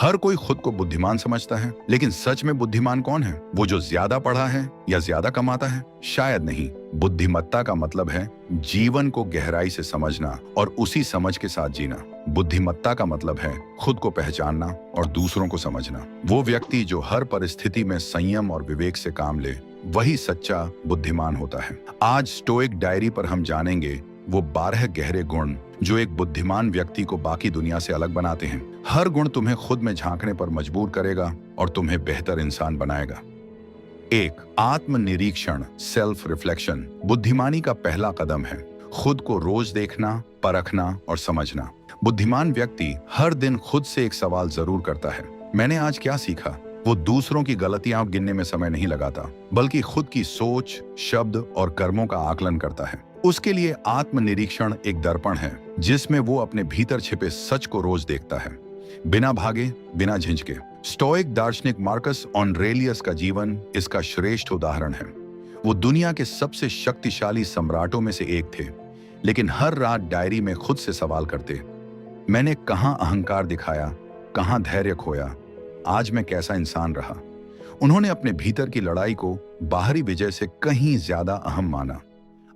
हर कोई खुद को बुद्धिमान समझता है, लेकिन सच में बुद्धिमान कौन है? वो जो ज्यादा पढ़ा है या ज्यादा कमाता है? शायद नहीं। बुद्धिमत्ता का मतलब है जीवन को गहराई से समझना और उसी समझ के साथ जीना। बुद्धिमत्ता का मतलब है खुद को पहचानना और दूसरों को समझना। वो व्यक्ति जो हर परिस्थिति में संयम और विवेक से काम ले, वही सच्चा बुद्धिमान होता है। आज स्टोइक डायरी पर हम जानेंगे वो 12 गहरे गुण जो एक बुद्धिमान व्यक्ति को बाकी दुनिया से अलग बनाते हैं। हर गुण तुम्हें खुद में झांकने पर मजबूर करेगा और तुम्हें बेहतर इंसान बनाएगा। 1. आत्मनिरीक्षण, सेल्फ रिफ्लेक्शन। बुद्धिमानी का पहला कदम है खुद को रोज देखना, परखना और समझना। बुद्धिमान व्यक्ति हर दिन खुद से एक सवाल जरूर करता है, मैंने आज क्या सीखा? वो दूसरों की गलतियां गिनने में समय नहीं लगाता, बल्कि खुद की सोच, शब्द और कर्मों का आकलन करता है। उसके लिए आत्मनिरीक्षण एक दर्पण है जिसमें वो अपने भीतर छिपे सच को रोज देखता है, बिना भागे, बिना झिझके। स्टोइक दार्शनिक मार्कस ऑरेलियस का जीवन इसका श्रेष्ठ उदाहरण है। वो दुनिया के सबसे शक्तिशाली सम्राटों में से एक थे, लेकिन हर रात डायरी में खुद से सवाल करते, मैंने कहां अहंकार दिखाया, कहां धैर्य खोया, आज मैं कैसा इंसान रहा। उन्होंने अपने भीतर की लड़ाई को बाहरी विजय से कहीं ज्यादा अहम माना।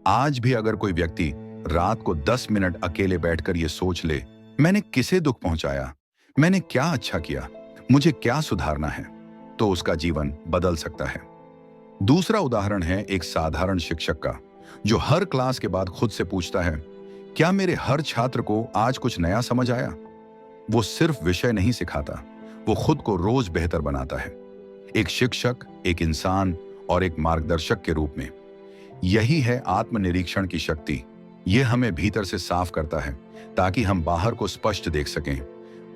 आज भी अगर कोई व्यक्ति रात को 10 मिनट अकेले बैठकर यह सोच ले, मैंने किसे दुख पहुंचाया, मैंने क्या अच्छा किया, मुझे क्या सुधारना है, तो उसका जीवन बदल सकता है। दूसरा उदाहरण है एक साधारण शिक्षक का, जो हर क्लास के बाद खुद से पूछता है, क्या मेरे हर छात्र को आज कुछ नया समझ आया? वो सिर्फ विषय नहीं सिखाता, वो खुद को रोज बेहतर बनाता है, एक शिक्षक, एक इंसान और एक मार्गदर्शक के रूप में। यही है आत्मनिरीक्षण की शक्ति। यह हमें भीतर से साफ करता है ताकि हम बाहर को स्पष्ट देख सकें।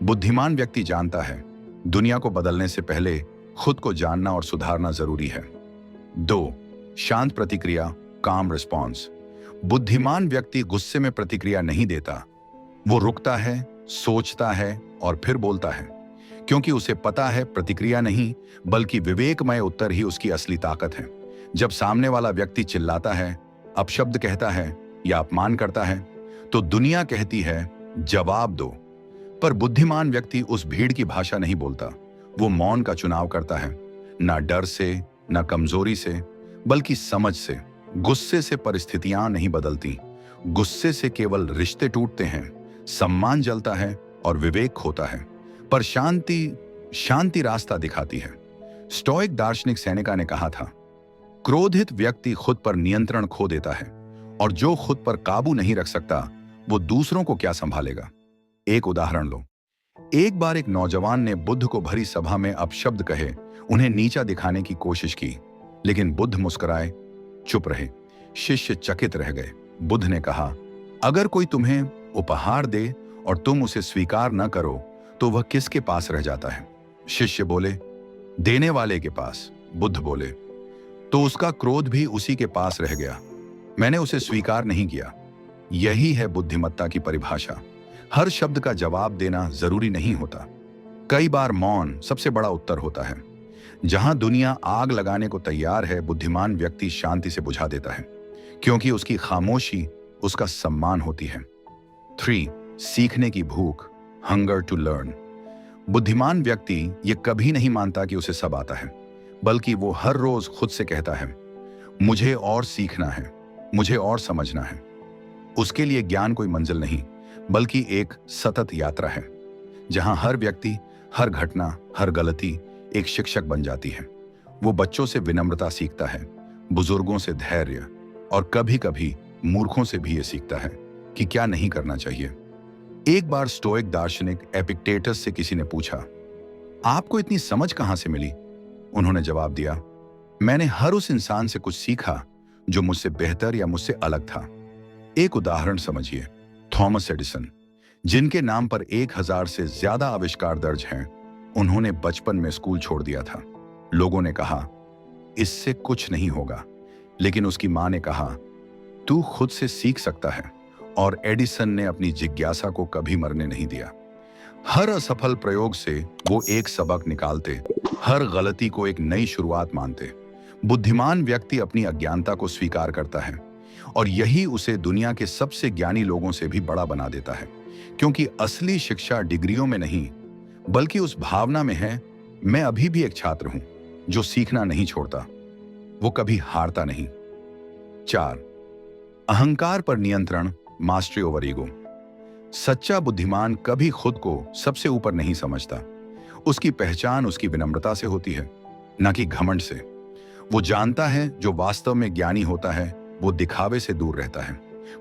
बुद्धिमान व्यक्ति जानता है दुनिया को बदलने से पहले खुद को जानना और सुधारना जरूरी है। 2. शांत प्रतिक्रिया, काम रिस्पॉन्स। बुद्धिमान व्यक्ति गुस्से में प्रतिक्रिया नहीं देता, वो रुकता है, सोचता है और फिर बोलता है, क्योंकि उसे पता है प्रतिक्रिया नहीं बल्कि विवेकमय उत्तर ही उसकी असली ताकत है। जब सामने वाला व्यक्ति चिल्लाता है, अपशब्द कहता है या अपमान करता है, तो दुनिया कहती है जवाब दो। पर बुद्धिमान व्यक्ति उस भीड़ की भाषा नहीं बोलता, वो मौन का चुनाव करता है, ना डर से, ना कमजोरी से, बल्कि समझ से। गुस्से से परिस्थितियां नहीं बदलती, गुस्से से केवल रिश्ते टूटते हैं, सम्मान जलता है और विवेक खोता है। पर शांति रास्ता दिखाती है। स्टोइक दार्शनिक सेनेका ने कहा था, क्रोधित व्यक्ति खुद पर नियंत्रण खो देता है और जो खुद पर काबू नहीं रख सकता वो दूसरों को क्या संभालेगा। एक उदाहरण लो। एक बार एक नौजवान ने बुद्ध को भरी सभा में अपशब्द कहे, उन्हें नीचा दिखाने की कोशिश की, लेकिन बुद्ध मुस्कुराए, चुप रहे। शिष्य चकित रह गए। बुद्ध ने कहा, अगर कोई तुम्हें उपहार दे और तुम उसे स्वीकार न करो तो वह किसके पास रह जाता है? शिष्य बोले, देने वाले के पास। बुद्ध बोले, तो उसका क्रोध भी उसी के पास रह गया, मैंने उसे स्वीकार नहीं किया। यही है बुद्धिमत्ता की परिभाषा। हर शब्द का जवाब देना जरूरी नहीं होता, कई बार मौन सबसे बड़ा उत्तर होता है। जहां दुनिया आग लगाने को तैयार है, बुद्धिमान व्यक्ति शांति से बुझा देता है, क्योंकि उसकी खामोशी उसका सम्मान होती है। 3. सीखने की भूख, हंगर टू लर्न। बुद्धिमान व्यक्ति ये कभी नहीं मानता कि उसे सब आता है, बल्कि वो हर रोज खुद से कहता है, मुझे और सीखना है, मुझे और समझना है। उसके लिए ज्ञान कोई मंजिल नहीं, बल्कि एक सतत यात्रा है, जहां हर व्यक्ति, हर घटना, हर गलती एक शिक्षक बन जाती है। वो बच्चों से विनम्रता सीखता है, बुजुर्गों से धैर्य और कभी कभी मूर्खों से भी ये सीखता है कि क्या नहीं करना चाहिए। एक बार स्टोइक दार्शनिक एपिक्टेटस से किसी ने पूछा, आपको इतनी समझ कहां से मिली? उन्होंने जवाब दिया, मैंने हर उस इंसान से कुछ सीखा जो मुझसे बेहतर या मुझसे अलग था। एक उदाहरण समझिए, थॉमस एडिसन, जिनके नाम पर 1000 से ज्यादा आविष्कार दर्ज हैं, उन्होंने बचपन में स्कूल छोड़ दिया था। लोगों ने कहा, इससे कुछ नहीं होगा, लेकिन उसकी मां ने कहा, तू खुद से सीख सकता है, और एडिसन ने अपनी जिज्ञासा को कभी मरने नहीं दिया। हर असफल प्रयोग से वो एक सबक निकालते, हर गलती को एक नई शुरुआत मानते। बुद्धिमान व्यक्ति अपनी अज्ञानता को स्वीकार करता है, और यही उसे दुनिया के सबसे ज्ञानी लोगों से भी बड़ा बना देता है, क्योंकि असली शिक्षा डिग्रियों में नहीं बल्कि उस भावना में है, मैं अभी भी एक छात्र हूं जो सीखना नहीं छोड़ता। वो कभी हारता नहीं। 4, अहंकार पर नियंत्रण, मास्टरी ओवर ईगो। सच्चा बुद्धिमान कभी खुद को सबसे ऊपर नहीं समझता। उसकी पहचान उसकी विनम्रता से होती है, न कि घमंड से। वो जानता है जो वास्तव में ज्ञानी होता है वो दिखावे से दूर रहता है।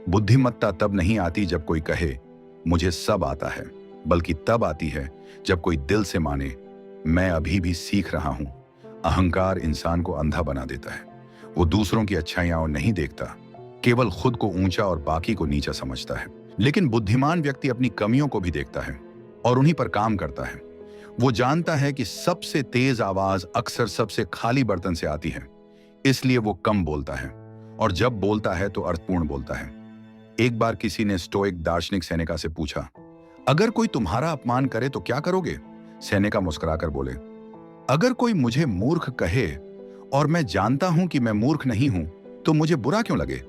बुद्धिमत्ता तब नहीं आती जब कोई कहे मुझे सब आता है, बल्कि तब आती है जब कोई दिल से माने मैं अभी भी सीख रहा हूं। अहंकार इंसान को अंधा बना देता है। वो दूसरों की अच्छाइयां नहीं देखता, केवल खुद को ऊंचा और बाकी को नीचा समझता है। लेकिन बुद्धिमान व्यक्ति अपनी कमियों को भी देखता है और उन्हीं पर काम करता है। वो जानता है कि सबसे तेज आवाज अक्सर सबसे खाली बर्तन से आती है, इसलिए वो कम बोलता है और जब बोलता है तो अर्थपूर्ण बोलता है। एक बार किसी ने स्टोइक दार्शनिक सेनेका से पूछा, अगर कोई तुम्हारा अपमान करे तो क्या करोगे? सेनेका मुस्कुराकर बोले, अगर कोई मुझे मूर्ख कहे और मैं जानता हूं कि मैं मूर्ख नहीं हूं तो मुझे बुरा क्यों लगे?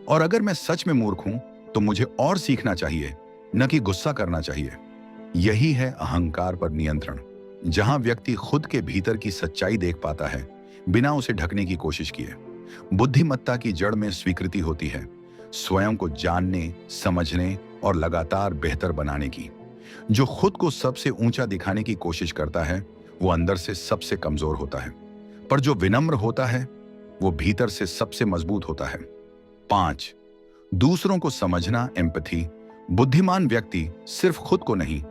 और अगर मैं सच में मूर्ख हूं तो मुझे और सीखना चाहिए, न कि गुस्सा करना चाहिए। यही है अहंकार पर नियंत्रण, जहां व्यक्ति खुद के भीतर की सच्चाई देख पाता है बिना उसे ढकने की कोशिश किए। बुद्धिमत्ता की जड़ में स्वीकृति होती है, स्वयं को जानने, समझने और लगातार बेहतर बनाने की। जो खुद को सबसे ऊंचा दिखाने की कोशिश करता है वो अंदर से सबसे कमजोर होता है, पर जो विनम्र होता है वो भीतर से सबसे मजबूत होता है। 5, दूसरों को समझना, एम्पैथी। बुद्धिमान व्यक्ति सिर्फ खुद को नहीं,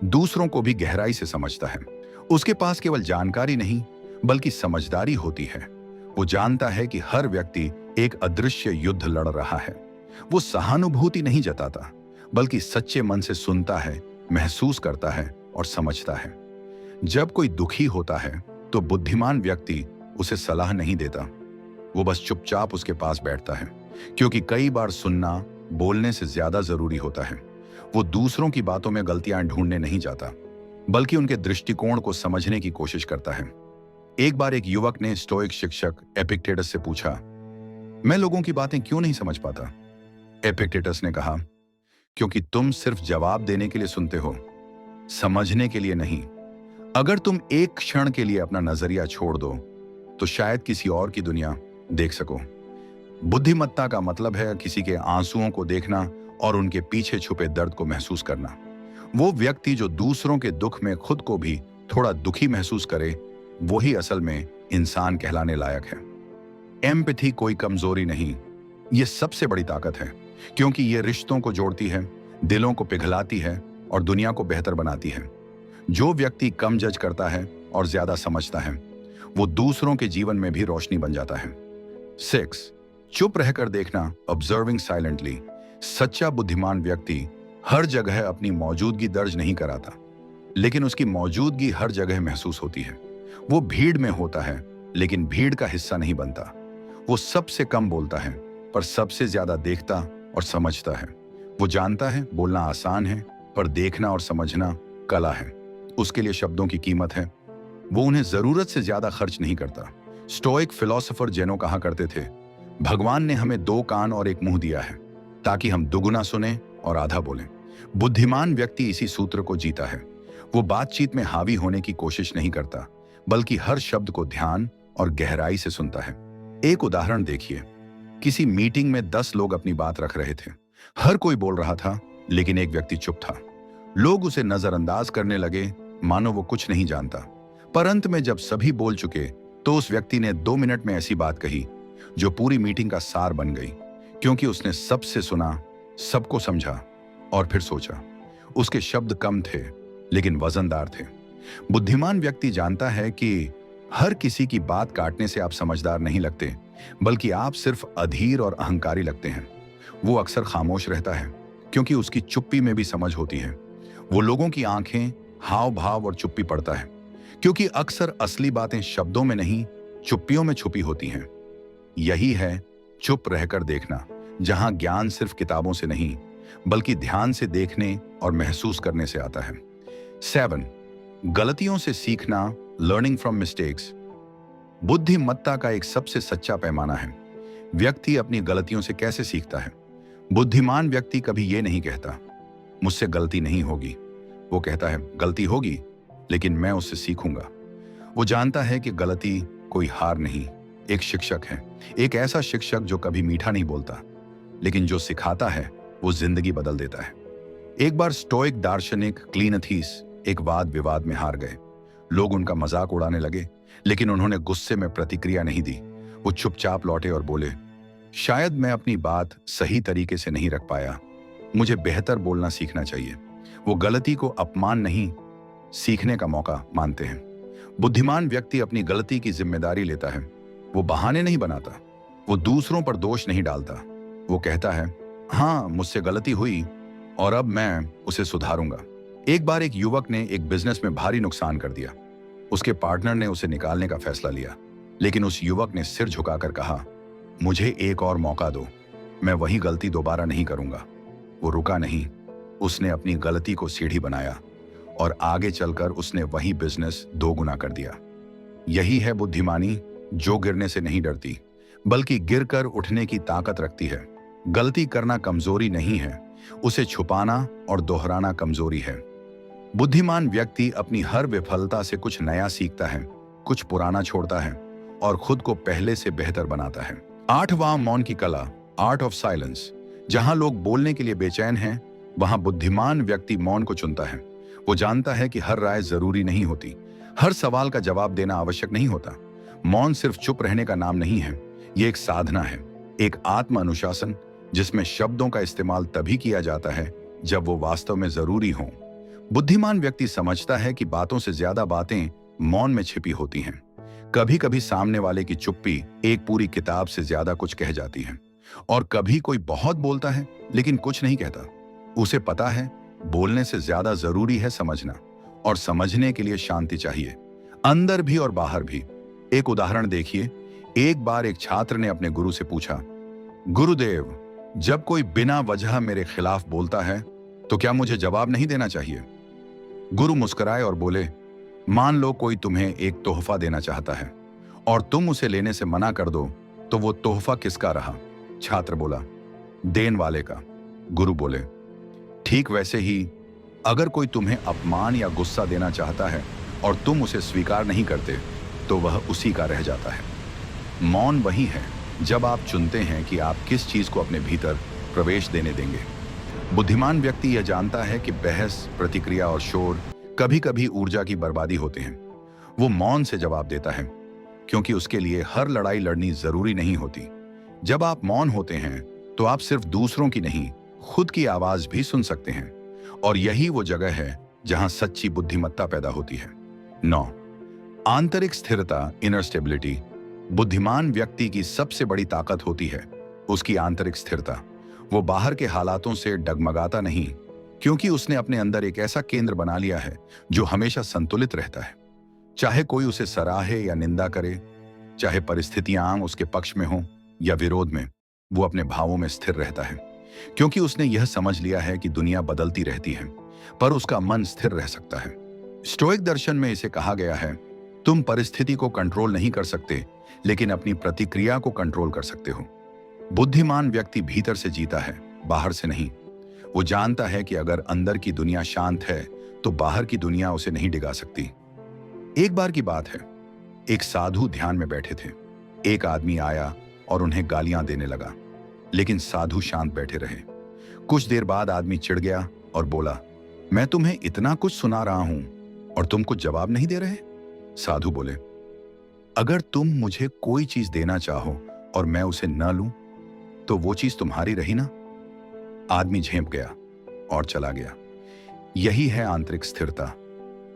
दूसरों को भी गहराई से समझता है। उसके पास केवल जानकारी नहीं बल्कि समझदारी होती है। वो जानता है कि हर व्यक्ति एक अदृश्य युद्ध लड़ रहा है। वो सहानुभूति नहीं जताता बल्कि सच्चे मन से सुनता है, महसूस करता है और समझता है। जब कोई दुखी होता है तो बुद्धिमान व्यक्ति उसे सलाह नहीं देता, वो बस चुपचाप उसके पास बैठता है, क्योंकि कई बार सुनना बोलने से ज्यादा जरूरी होता है। वो दूसरों की बातों में गलतियां ढूंढने नहीं जाता बल्कि उनके दृष्टिकोण को समझने की कोशिश करता है। एक बार एक युवक ने स्टोइक शिक्षक एपिक्टेटस से पूछा, मैं लोगों की बातें क्यों नहीं समझ पाता? एपिक्टेटस ने कहा, क्योंकि तुम सिर्फ जवाब देने के लिए सुनते हो, समझने के लिए नहीं। अगर तुम एक क्षण के लिए अपना नजरिया छोड़ दो तो शायद किसी और की दुनिया देख सको। बुद्धिमत्ता का मतलब है किसी के आंसुओं को देखना और उनके पीछे छुपे दर्द को महसूस करना। वो व्यक्ति जो दूसरों के दुख में खुद को भी थोड़ा दुखी महसूस करे, वही असल में इंसान कहलाने लायक है। एम्पैथी कोई कमजोरी नहीं, ये सबसे बड़ी ताकत है, क्योंकि ये रिश्तों को जोड़ती है, दिलों को पिघलाती है और दुनिया को बेहतर बनाती है। जो व्यक्ति कम जज करता है और ज्यादा समझता है, वो दूसरों के जीवन में भी रोशनी बन जाता है। 6, चुप रहकर देखना, ऑब्जर्विंग साइलेंटली। सच्चा बुद्धिमान व्यक्ति हर जगह अपनी मौजूदगी दर्ज नहीं कराता, लेकिन उसकी मौजूदगी हर जगह महसूस होती है। वो भीड़ में होता है लेकिन भीड़ का हिस्सा नहीं बनता। वो सबसे कम बोलता है पर सबसे ज्यादा देखता और समझता है। वो जानता है बोलना आसान है, पर देखना और समझना कला है। उसके लिए शब्दों की कीमत है, वो उन्हें जरूरत से ज्यादा खर्च नहीं करता। स्टोइक फिलोसोफर जेनो कहा करते थे, भगवान ने हमें 2 कान और 1 मुंह दिया है ताकि हम दुगुना सुने और आधा बोलें। बुद्धिमान व्यक्ति इसी सूत्र को जीता है। वो बातचीत में हावी होने की कोशिश नहीं करता, बल्कि हर शब्द को ध्यान और गहराई से सुनता है। एक उदाहरण देखिए, किसी मीटिंग में 10 लोग अपनी बात रख रहे थे। हर कोई बोल रहा था, लेकिन एक व्यक्ति चुप था। लोग उसे नजरअंदाज करने लगे, मानो वो कुछ नहीं जानता। पर अंत में जब सभी बोल चुके तो उस व्यक्ति ने 2 मिनट में ऐसी बात कही जो पूरी मीटिंग का सार बन गई, क्योंकि उसने सबसे सुना, सबको समझा और फिर सोचा। उसके शब्द कम थे लेकिन वजनदार थे। बुद्धिमान व्यक्ति जानता है कि हर किसी की बात काटने से आप समझदार नहीं लगते, बल्कि आप सिर्फ अधीर और अहंकारी लगते हैं। वो अक्सर खामोश रहता है क्योंकि उसकी चुप्पी में भी समझ होती है। वो लोगों की आंखें, हाव भाव और चुप्पी पढ़ता है, क्योंकि अक्सर असली बातें शब्दों में नहीं, चुप्पियों में छुपी होती हैं। यही है चुप रहकर देखना, जहां ज्ञान सिर्फ किताबों से नहीं बल्कि ध्यान से देखने और महसूस करने से आता है। 7, गलतियों से सीखना, लर्निंग फ्रॉम मिस्टेक्स। बुद्धिमत्ता का एक सबसे सच्चा पैमाना है, व्यक्ति अपनी गलतियों से कैसे सीखता है। बुद्धिमान व्यक्ति कभी ये नहीं कहता मुझसे गलती नहीं होगी, वो कहता है गलती होगी लेकिन मैं उससे सीखूंगा। वो जानता है कि गलती कोई हार नहीं, एक शिक्षक है। एक ऐसा शिक्षक जो कभी मीठा नहीं बोलता, लेकिन जो सिखाता है वो जिंदगी बदल देता है। एक बार स्टोइक दार्शनिक क्लीनथीस एक वाद विवाद में हार गए। लोग उनका मजाक उड़ाने लगे, लेकिन उन्होंने गुस्से में प्रतिक्रिया नहीं दी। वो चुपचाप लौटे और बोले, शायद मैं अपनी बात सही तरीके से नहीं रख पाया, मुझे बेहतर बोलना सीखना चाहिए। वो गलती को अपमान नहीं, सीखने का मौका मानते हैं। बुद्धिमान व्यक्ति अपनी गलती की जिम्मेदारी लेता है। वो बहाने नहीं बनाता, वो दूसरों पर दोष नहीं डालता। वो कहता है, हाँ मुझसे गलती हुई और अब मैं उसे सुधारूंगा। एक बार एक युवक ने एक बिजनेस में भारी नुकसान कर दिया। उसके पार्टनर ने उसे निकालने का फैसला लिया, लेकिन उस युवक ने सिर झुकाकर कहा, मुझे एक और मौका दो, मैं वही गलती दोबारा नहीं करूंगा। वो रुका नहीं, उसने अपनी गलती को सीढ़ी बनाया और आगे चलकर उसने वही बिजनेस दोगुना कर दिया। यही है बुद्धिमानी, जो गिरने से नहीं डरती, बल्कि गिरकर उठने की ताकत रखती है। गलती करना कमजोरी नहीं है, उसे छुपाना और दोहराना कमजोरी है। बुद्धिमान व्यक्ति अपनी हर विफलता से कुछ नया सीखता है, कुछ पुराना छोड़ता है और खुद को पहले से बेहतर बनाता है। 8वां मौन की कला, आर्ट ऑफ साइलेंस। जहां लोग बोलने के लिए बेचैन हैं, वहां बुद्धिमान व्यक्ति मौन को चुनता है। वो जानता है कि हर राय जरूरी नहीं होती, हर सवाल का जवाब देना आवश्यक नहीं होता। मौन सिर्फ चुप रहने का नाम नहीं है, ये एक साधना है, एक आत्म अनुशासन, जिसमें शब्दों का इस्तेमाल तभी किया जाता है जब वो वास्तव में जरूरी हों। बुद्धिमान व्यक्ति समझता है कि बातों से ज्यादा बातें मौन में छिपी होती हैं। कभी कभी सामने वाले की चुप्पी एक पूरी किताब से ज्यादा कुछ कह जाती है, और कभी कोई बहुत बोलता है लेकिन कुछ नहीं कहता। उसे पता है बोलने से ज्यादा जरूरी है समझना, और समझने के लिए शांति चाहिए, अंदर भी और बाहर भी। एक उदाहरण देखिए। एक बार एक छात्र ने अपने गुरु से पूछा, गुरुदेव, जब कोई बिना वजह मेरे खिलाफ बोलता है तो क्या मुझे जवाब नहीं देना चाहिए? गुरु मुस्कुराए और बोले, मान लो कोई तुम्हें एक तोहफा देना चाहता है और तुम उसे लेने से मना कर दो, तो वो तोहफा किसका रहा? छात्र बोला, देन वाले का। गुरु बोले, ठीक वैसे ही अगर कोई तुम्हें अपमान या गुस्सा देना चाहता है और तुम उसे स्वीकार नहीं करते, तो वह उसी का रह जाता है। मौन वही है जब आप चुनते हैं कि आप किस चीज को अपने भीतर प्रवेश देने देंगे। बुद्धिमान व्यक्ति यह जानता है कि बहस, प्रतिक्रिया और शोर कभी कभी ऊर्जा की बर्बादी होते हैं। वो मौन से जवाब देता है, क्योंकि उसके लिए हर लड़ाई लड़नी जरूरी नहीं होती। जब आप मौन होते हैं तो आप सिर्फ दूसरों की नहीं, खुद की आवाज भी सुन सकते हैं, और यही वो जगह है जहां सच्ची बुद्धिमत्ता पैदा होती है। 9, आंतरिक स्थिरता, इनर स्टेबिलिटी। बुद्धिमान व्यक्ति की सबसे बड़ी ताकत होती है उसकी आंतरिक स्थिरता। वो बाहर के हालातों से डगमगाता नहीं, क्योंकि उसने अपने अंदर एक ऐसा केंद्र बना लिया है जो हमेशा संतुलित रहता है। चाहे कोई उसे सराहे या निंदा करे, चाहे परिस्थितियां उसके पक्ष में हों या विरोध में, वो अपने भावों में स्थिर रहता है, क्योंकि उसने यह समझ लिया है कि दुनिया बदलती रहती है, पर उसका मन स्थिर रह सकता है। स्टोइक दर्शन में इसे कहा गया है, तुम परिस्थिति को कंट्रोल नहीं कर सकते, लेकिन अपनी प्रतिक्रिया को कंट्रोल कर सकते हो। बुद्धिमान व्यक्ति भीतर से जीता है, बाहर से नहीं। वो जानता है कि अगर अंदर की दुनिया शांत है तो बाहर की दुनिया उसे नहीं डिगा सकती। एक बार की बात है, एक साधु ध्यान में बैठे थे। एक आदमी आया और उन्हें गालियां देने लगा, लेकिन साधु शांत बैठे रहे। कुछ देर बाद आदमी चिढ़ गया और बोला, मैं तुम्हें इतना कुछ सुना रहा हूं और तुम कुछ जवाब नहीं दे रहे? साधु बोले, अगर तुम मुझे कोई चीज देना चाहो और मैं उसे न लूं, तो वो चीज तुम्हारी रही ना? आदमी झेंप गया और चला गया। यही है आंतरिक स्थिरता,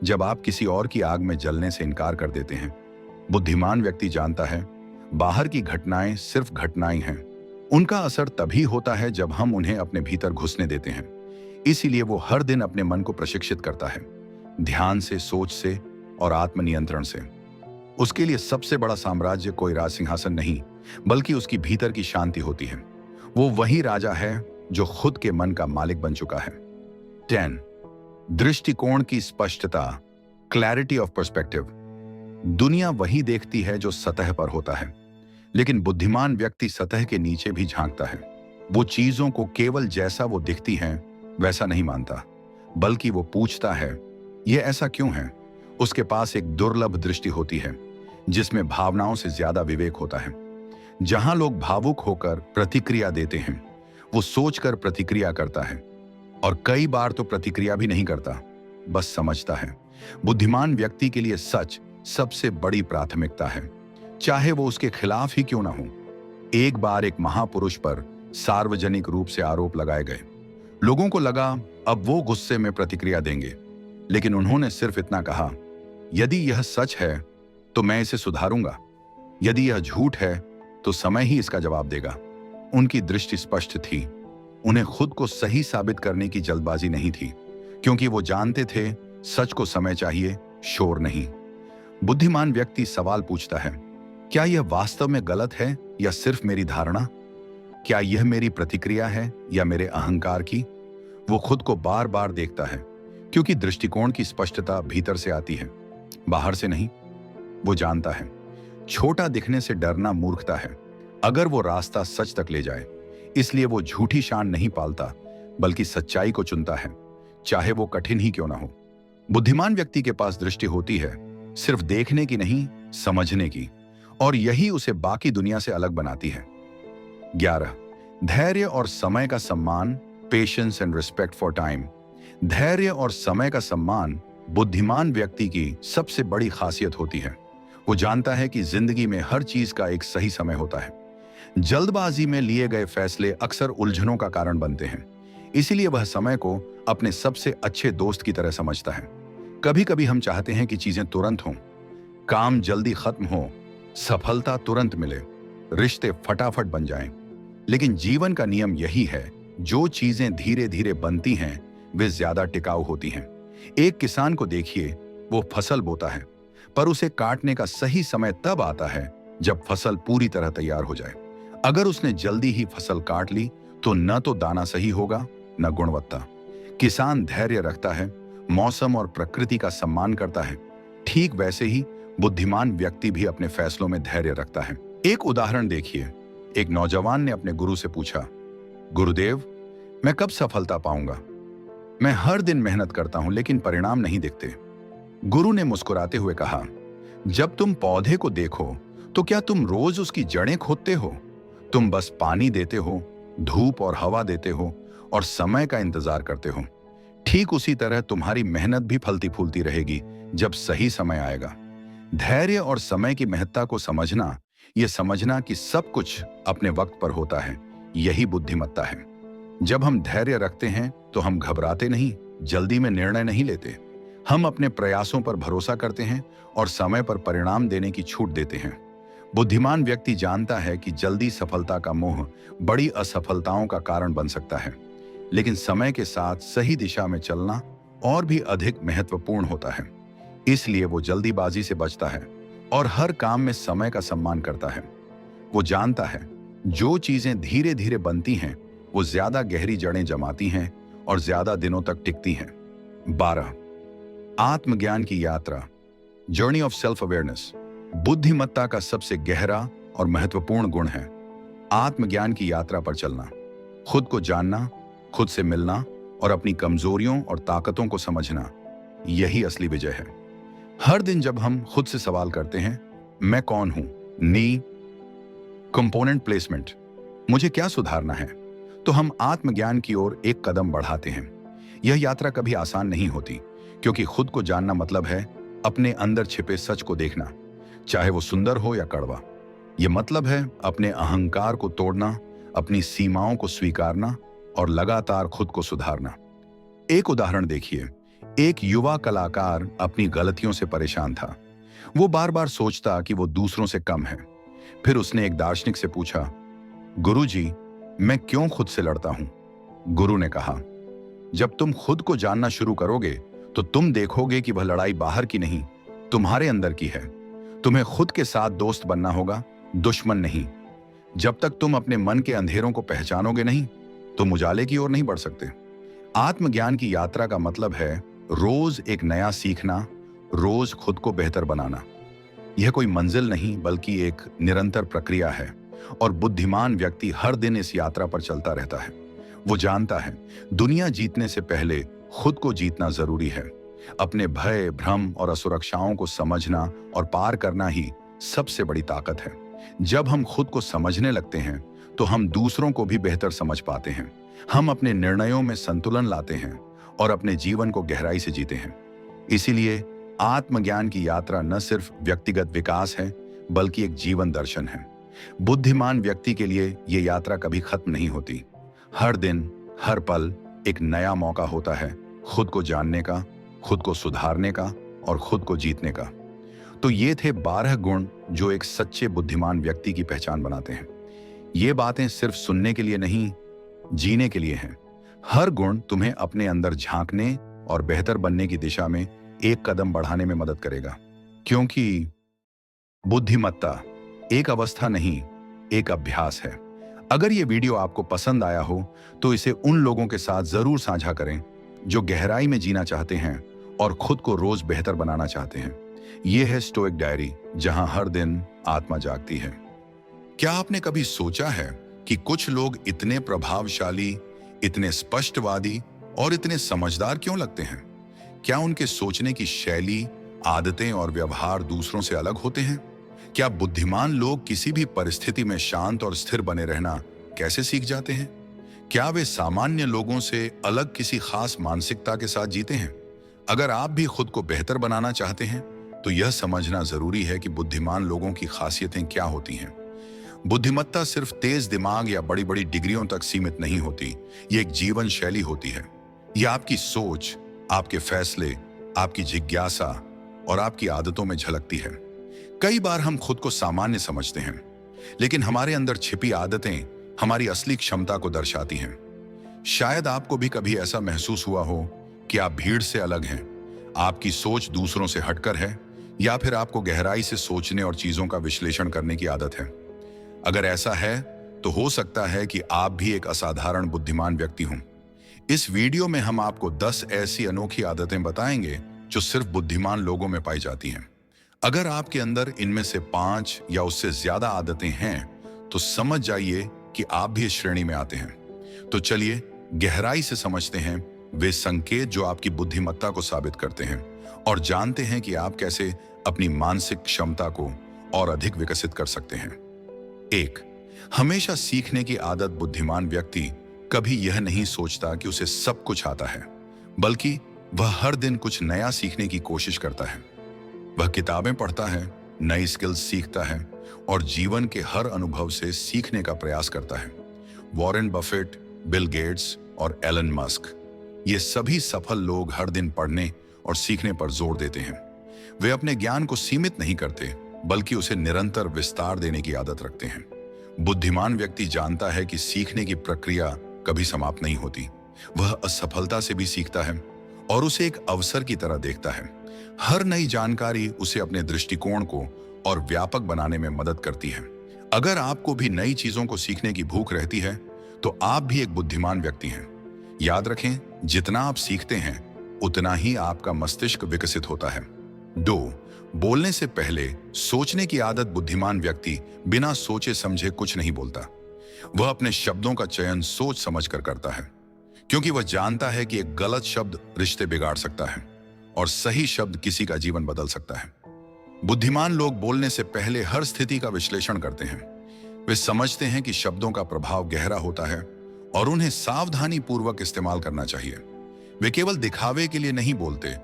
जब आप किसी और की आग में जलने से इनकार कर देते हैं। बुद्धिमान व्यक्ति जानता है बाहर की घटनाएं सिर्फ घटनाएं हैं, उनका असर तभी होता है जब हम उन्हें अपने भीतर घुसने देते हैं। इसीलिए वो हर दिन अपने मन को प्रशिक्षित करता है, ध्यान से, सोच से और आत्मनियंत्रण से। उसके लिए सबसे बड़ा साम्राज्य कोई राज सिंहासन नहीं, बल्कि उसकी भीतर की शांति होती है। वो वही राजा है जो खुद के मन का मालिक बन चुका है। 10, दृष्टिकोण की स्पष्टता, क्लैरिटी ऑफ पर्सपेक्टिव। दुनिया वही देखती है जो सतह पर होता है, लेकिन बुद्धिमान व्यक्ति सतह के नीचे भी झांकता है। वो चीजों को केवल जैसा वो दिखती हैं वैसा नहीं मानता, बल्कि वो पूछता है, ये ऐसा क्यों है? उसके पास एक दुर्लभ दृष्टि होती है जिसमें भावनाओं से ज्यादा विवेक होता है। जहां लोग भावुक होकर प्रतिक्रिया देते हैं, वो सोचकर प्रतिक्रिया करता है, और कई बार तो प्रतिक्रिया भी नहीं करता, बस समझता है। बुद्धिमान व्यक्ति के लिए सच सबसे बड़ी प्राथमिकता है, चाहे वो उसके खिलाफ ही क्यों ना हो। एक बार एक महापुरुष पर सार्वजनिक रूप से आरोप लगाए गए। लोगों को लगा अब वो गुस्से में प्रतिक्रिया देंगे, लेकिन उन्होंने सिर्फ इतना कहा, यदि यह सच है तो मैं इसे सुधारूंगा, यदि यह झूठ है तो समय ही इसका जवाब देगा। उनकी दृष्टि स्पष्ट थी। उन्हें खुद को सही साबित करने की जल्दबाजी नहीं थी, क्योंकि वो जानते थे सच को समय चाहिए, शोर नहीं। बुद्धिमान व्यक्ति सवाल पूछता है, क्या यह वास्तव में गलत है या सिर्फ मेरी धारणा? क्या यह मेरी प्रतिक्रिया है या मेरे अहंकार की? वो खुद को बार बार देखता है, क्योंकि दृष्टिकोण की स्पष्टता भीतर से आती है, बाहर से नहीं। वो जानता है छोटा दिखने से डरना मूर्खता है, अगर वो रास्ता सच तक ले जाए। इसलिए वो झूठी शान नहीं पालता, बल्कि सच्चाई को चुनता है, चाहे वो कठिन ही क्यों ना हो। बुद्धिमान व्यक्ति के पास दृष्टि होती है, सिर्फ देखने की नहीं, समझने की, और यही उसे बाकी दुनिया से अलग बनाती है। 11. धैर्य और समय का सम्मान, patience and respect for time. धैर्य और समय का सम्मान बुद्धिमान व्यक्ति की सबसे बड़ी खासियत होती है। वो जानता है कि जिंदगी में हर चीज का एक सही समय होता है। जल्दबाजी में लिए गए फैसले अक्सर उलझनों का कारण बनते हैं, इसीलिए वह समय को अपने सबसे अच्छे दोस्त की तरह समझता है। कभी कभी हम चाहते हैं कि चीजें तुरंत हों, काम जल्दी खत्म हो, सफलता तुरंत मिले, रिश्ते फटाफट बन जाएं। लेकिन जीवन का नियम यही है, जो चीजें धीरे धीरे बनती हैं वे ज्यादा टिकाऊ होती हैं। एक किसान को देखिए, वो फसल बोता है, पर उसे काटने का सही समय तब आता है जब फसल पूरी तरह तैयार हो जाए। अगर उसने जल्दी ही फसल काट ली तो न तो दाना सही होगा, न गुणवत्ता। किसान धैर्य रखता है, मौसम और प्रकृति का सम्मान करता है। ठीक वैसे ही बुद्धिमान व्यक्ति भी अपने फैसलों में धैर्य रखता है। एक उदाहरण देखिए। एक नौजवान ने अपने गुरु से पूछा, गुरुदेव, मैं कब सफलता पाऊंगा? मैं हर दिन मेहनत करता हूं लेकिन परिणाम नहीं दिखते। गुरु ने मुस्कुराते हुए कहा, जब तुम पौधे को देखो तो क्या तुम रोज उसकी जड़ें खोदते हो? तुम बस पानी देते हो, धूप और हवा देते हो और समय का इंतजार करते हो। ठीक उसी तरह तुम्हारी मेहनत भी फलती फूलती रहेगी जब सही समय आएगा। धैर्य और समय की महत्ता को समझना, यह समझना कि सब कुछ अपने वक्त पर होता है, यही बुद्धिमत्ता है। जब हम धैर्य रखते हैं तो हम घबराते नहीं, जल्दी में निर्णय नहीं लेते। हम अपने प्रयासों पर भरोसा करते हैं और समय पर परिणाम देने की छूट देते हैं। बुद्धिमान व्यक्ति जानता है कि जल्दी सफलता का मोह बड़ी असफलताओं का कारण बन सकता है, लेकिन समय के साथ सही दिशा में चलना और भी अधिक महत्वपूर्ण होता है। इसलिए वो जल्दीबाजी से बचता है और हर काम में समय का सम्मान करता है। वो जानता है जो चीजें धीरे धीरे बनती हैं वो ज्यादा गहरी जड़ें जमाती हैं और ज्यादा दिनों तक टिकती हैं। 12. आत्मज्ञान की यात्रा, जर्नी ऑफ सेल्फ अवेयरनेस। बुद्धिमत्ता का सबसे गहरा और महत्वपूर्ण गुण है आत्मज्ञान की यात्रा पर चलना। खुद को जानना, खुद से मिलना और अपनी कमजोरियों और ताकतों को समझना, यही असली विजय है। हर दिन जब हम खुद से सवाल करते हैं, मैं कौन हूं, नी कंपोनेंट प्लेसमेंट, मुझे क्या सुधारना है, तो हम आत्मज्ञान की ओर एक कदम बढ़ाते हैं। यह यात्रा कभी आसान नहीं होती, क्योंकि खुद को जानना मतलब है अपने अंदर छिपे सच को देखना, चाहे वो सुंदर हो या कड़वा। यह मतलब है अपने अहंकार को तोड़ना, अपनी सीमाओं को स्वीकारना और लगातार खुद को सुधारना। एक उदाहरण देखिए। एक युवा कलाकार अपनी गलतियों से परेशान था। वो बार बार सोचता कि वो दूसरों से कम है। फिर उसने एक दार्शनिक से पूछा, गुरुजी, मैं क्यों खुद से लड़ता हूं? गुरु ने कहा, जब तुम खुद को जानना शुरू करोगे तो तुम देखोगे कि वह लड़ाई बाहर की नहीं, तुम्हारे अंदर की है। तुम्हें खुद के साथ दोस्त बनना होगा, दुश्मन नहीं। जब तक तुम अपने मन के अंधेरों को पहचानोगे नहीं, तुम उजाले की ओर नहीं बढ़ सकते। आत्मज्ञान की यात्रा का मतलब है रोज एक नया सीखना, रोज खुद को बेहतर बनाना। यह कोई मंजिल नहीं, बल्कि एक निरंतर प्रक्रिया है, और बुद्धिमान व्यक्ति हर दिन इस यात्रा पर चलता रहता है। वो जानता है दुनिया जीतने से पहले खुद को जीतना जरूरी है। अपने भय, भ्रम और असुरक्षाओं को समझना और पार करना ही सबसे बड़ी ताकत है। जब हम खुद को समझने लगते हैं तो हम दूसरों को भी बेहतर समझ पाते हैं। हम अपने निर्णयों में संतुलन लाते हैं और अपने जीवन को गहराई से जीते हैं। इसीलिए आत्मज्ञान की यात्रा न सिर्फ व्यक्तिगत विकास है, बल्कि एक जीवन दर्शन है। बुद्धिमान व्यक्ति के लिए यह यात्रा कभी खत्म नहीं होती। हर दिन, हर पल एक नया मौका होता है खुद को जानने का, खुद को सुधारने का और खुद को जीतने का। तो ये थे 12 गुण जो एक सच्चे बुद्धिमान व्यक्ति की पहचान बनाते हैं। ये बातें सिर्फ सुनने के लिए नहीं, जीने के लिए हैं। हर गुण तुम्हें अपने अंदर झांकने और बेहतर बनने की दिशा में एक कदम बढ़ाने में मदद करेगा। क्योंकि बुद्धिमत्ता एक अवस्था नहीं, एक अभ्यास है। अगर ये वीडियो आपको पसंद आया हो तो इसे उन लोगों के साथ जरूर साझा करें जो गहराई में जीना चाहते हैं और खुद को रोज बेहतर बनाना चाहते हैं। यह है स्टोइक डायरी, जहां हर दिन आत्मा जागती है। क्या आपने कभी सोचा है कि कुछ लोग इतने प्रभावशाली, इतने स्पष्टवादी और इतने समझदार क्यों लगते हैं? क्या उनके सोचने की शैली, आदतें और व्यवहार दूसरों से अलग होते हैं? क्या बुद्धिमान लोग किसी भी परिस्थिति में शांत और स्थिर बने रहना कैसे सीख जाते हैं? क्या वे सामान्य लोगों से अलग किसी खास मानसिकता के साथ जीते हैं? अगर आप भी खुद को बेहतर बनाना चाहते हैं तो यह समझना जरूरी है कि बुद्धिमान लोगों की खासियतें क्या होती हैं। बुद्धिमत्ता सिर्फ तेज दिमाग या बड़ी बड़ी डिग्रियों तक सीमित नहीं होती। ये एक जीवन शैली होती है। यह आपकी सोच, आपके फैसले, आपकी जिज्ञासा और आपकी आदतों में झलकती है। कई बार हम खुद को सामान्य समझते हैं, लेकिन हमारे अंदर छिपी आदतें हमारी असली क्षमता को दर्शाती हैं। शायद आपको भी कभी ऐसा महसूस हुआ हो कि आप भीड़ से अलग हैं, आपकी सोच दूसरों से हटकर है, या फिर आपको गहराई से सोचने और चीजों का विश्लेषण करने की आदत है। अगर ऐसा है तो हो सकता है कि आप भी एक असाधारण बुद्धिमान व्यक्ति हों। इस वीडियो में हम आपको 10 ऐसी अनोखी आदतें बताएंगे जो सिर्फ बुद्धिमान लोगों में पाई जाती हैं। अगर आपके अंदर इनमें से 5 या उससे ज्यादा आदतें हैं तो समझ जाइए कि आप भी इस श्रेणी में आते हैं। तो चलिए गहराई से समझते हैं वे संकेत जो आपकी बुद्धिमत्ता को साबित करते हैं और जानते हैं कि आप कैसे अपनी मानसिक क्षमता को और अधिक विकसित कर सकते हैं। 1, हमेशा सीखने की आदत। बुद्धिमान व्यक्ति कभी यह नहीं सोचता कि उसे सब कुछ आता है, बल्कि वह हर दिन कुछ नया सीखने की कोशिश करता है। वह किताबें पढ़ता है, नई स्किल्स सीखता है और जीवन के हर अनुभव से सीखने का प्रयास करता है। वॉरेन बफेट, बिल गेट्स और एलन मस्क, ये सभी सफल लोग हर दिन पढ़ने और सीखने पर जोर देते हैं। वे अपने ज्ञान को सीमित नहीं करते, बल्कि उसे निरंतर विस्तार देने की आदत रखते हैं। बुद्धिमान व्यक्ति जानता है कि सीखने की प्रक्रिया कभी समाप्त नहीं होती। वह असफलता से भी सीखता है और उसे एक अवसर की तरह देखता है। हर नई जानकारी उसे अपने दृष्टिकोण को और व्यापक बनाने में मदद करती है। अगर आपको भी नई चीजों को सीखने की भूख रहती है तो आप भी एक बुद्धिमान व्यक्ति हैं। याद रखें, जितना आप सीखते हैं उतना ही आपका मस्तिष्क विकसित होता है। 2, बोलने से पहले सोचने की आदत। बुद्धिमान व्यक्ति बिना सोचे समझे कुछ नहीं बोलता। वह अपने शब्दों का चयन सोच समझकर करता है, क्योंकि वह जानता है कि एक गलत शब्द रिश्ते बिगाड़ सकता है और सही शब्द किसी का जीवन बदल सकता है। बुद्धिमान लोग बोलने से पहले हर स्थिति का विश्लेषण करते हैं। वे समझते हैं कि शब्दों का प्रभाव गहरा होता है और उन्हें सावधानी पूर्वक इस्तेमाल करना चाहिए। वे केवल दिखावे के लिए नहीं बोलते,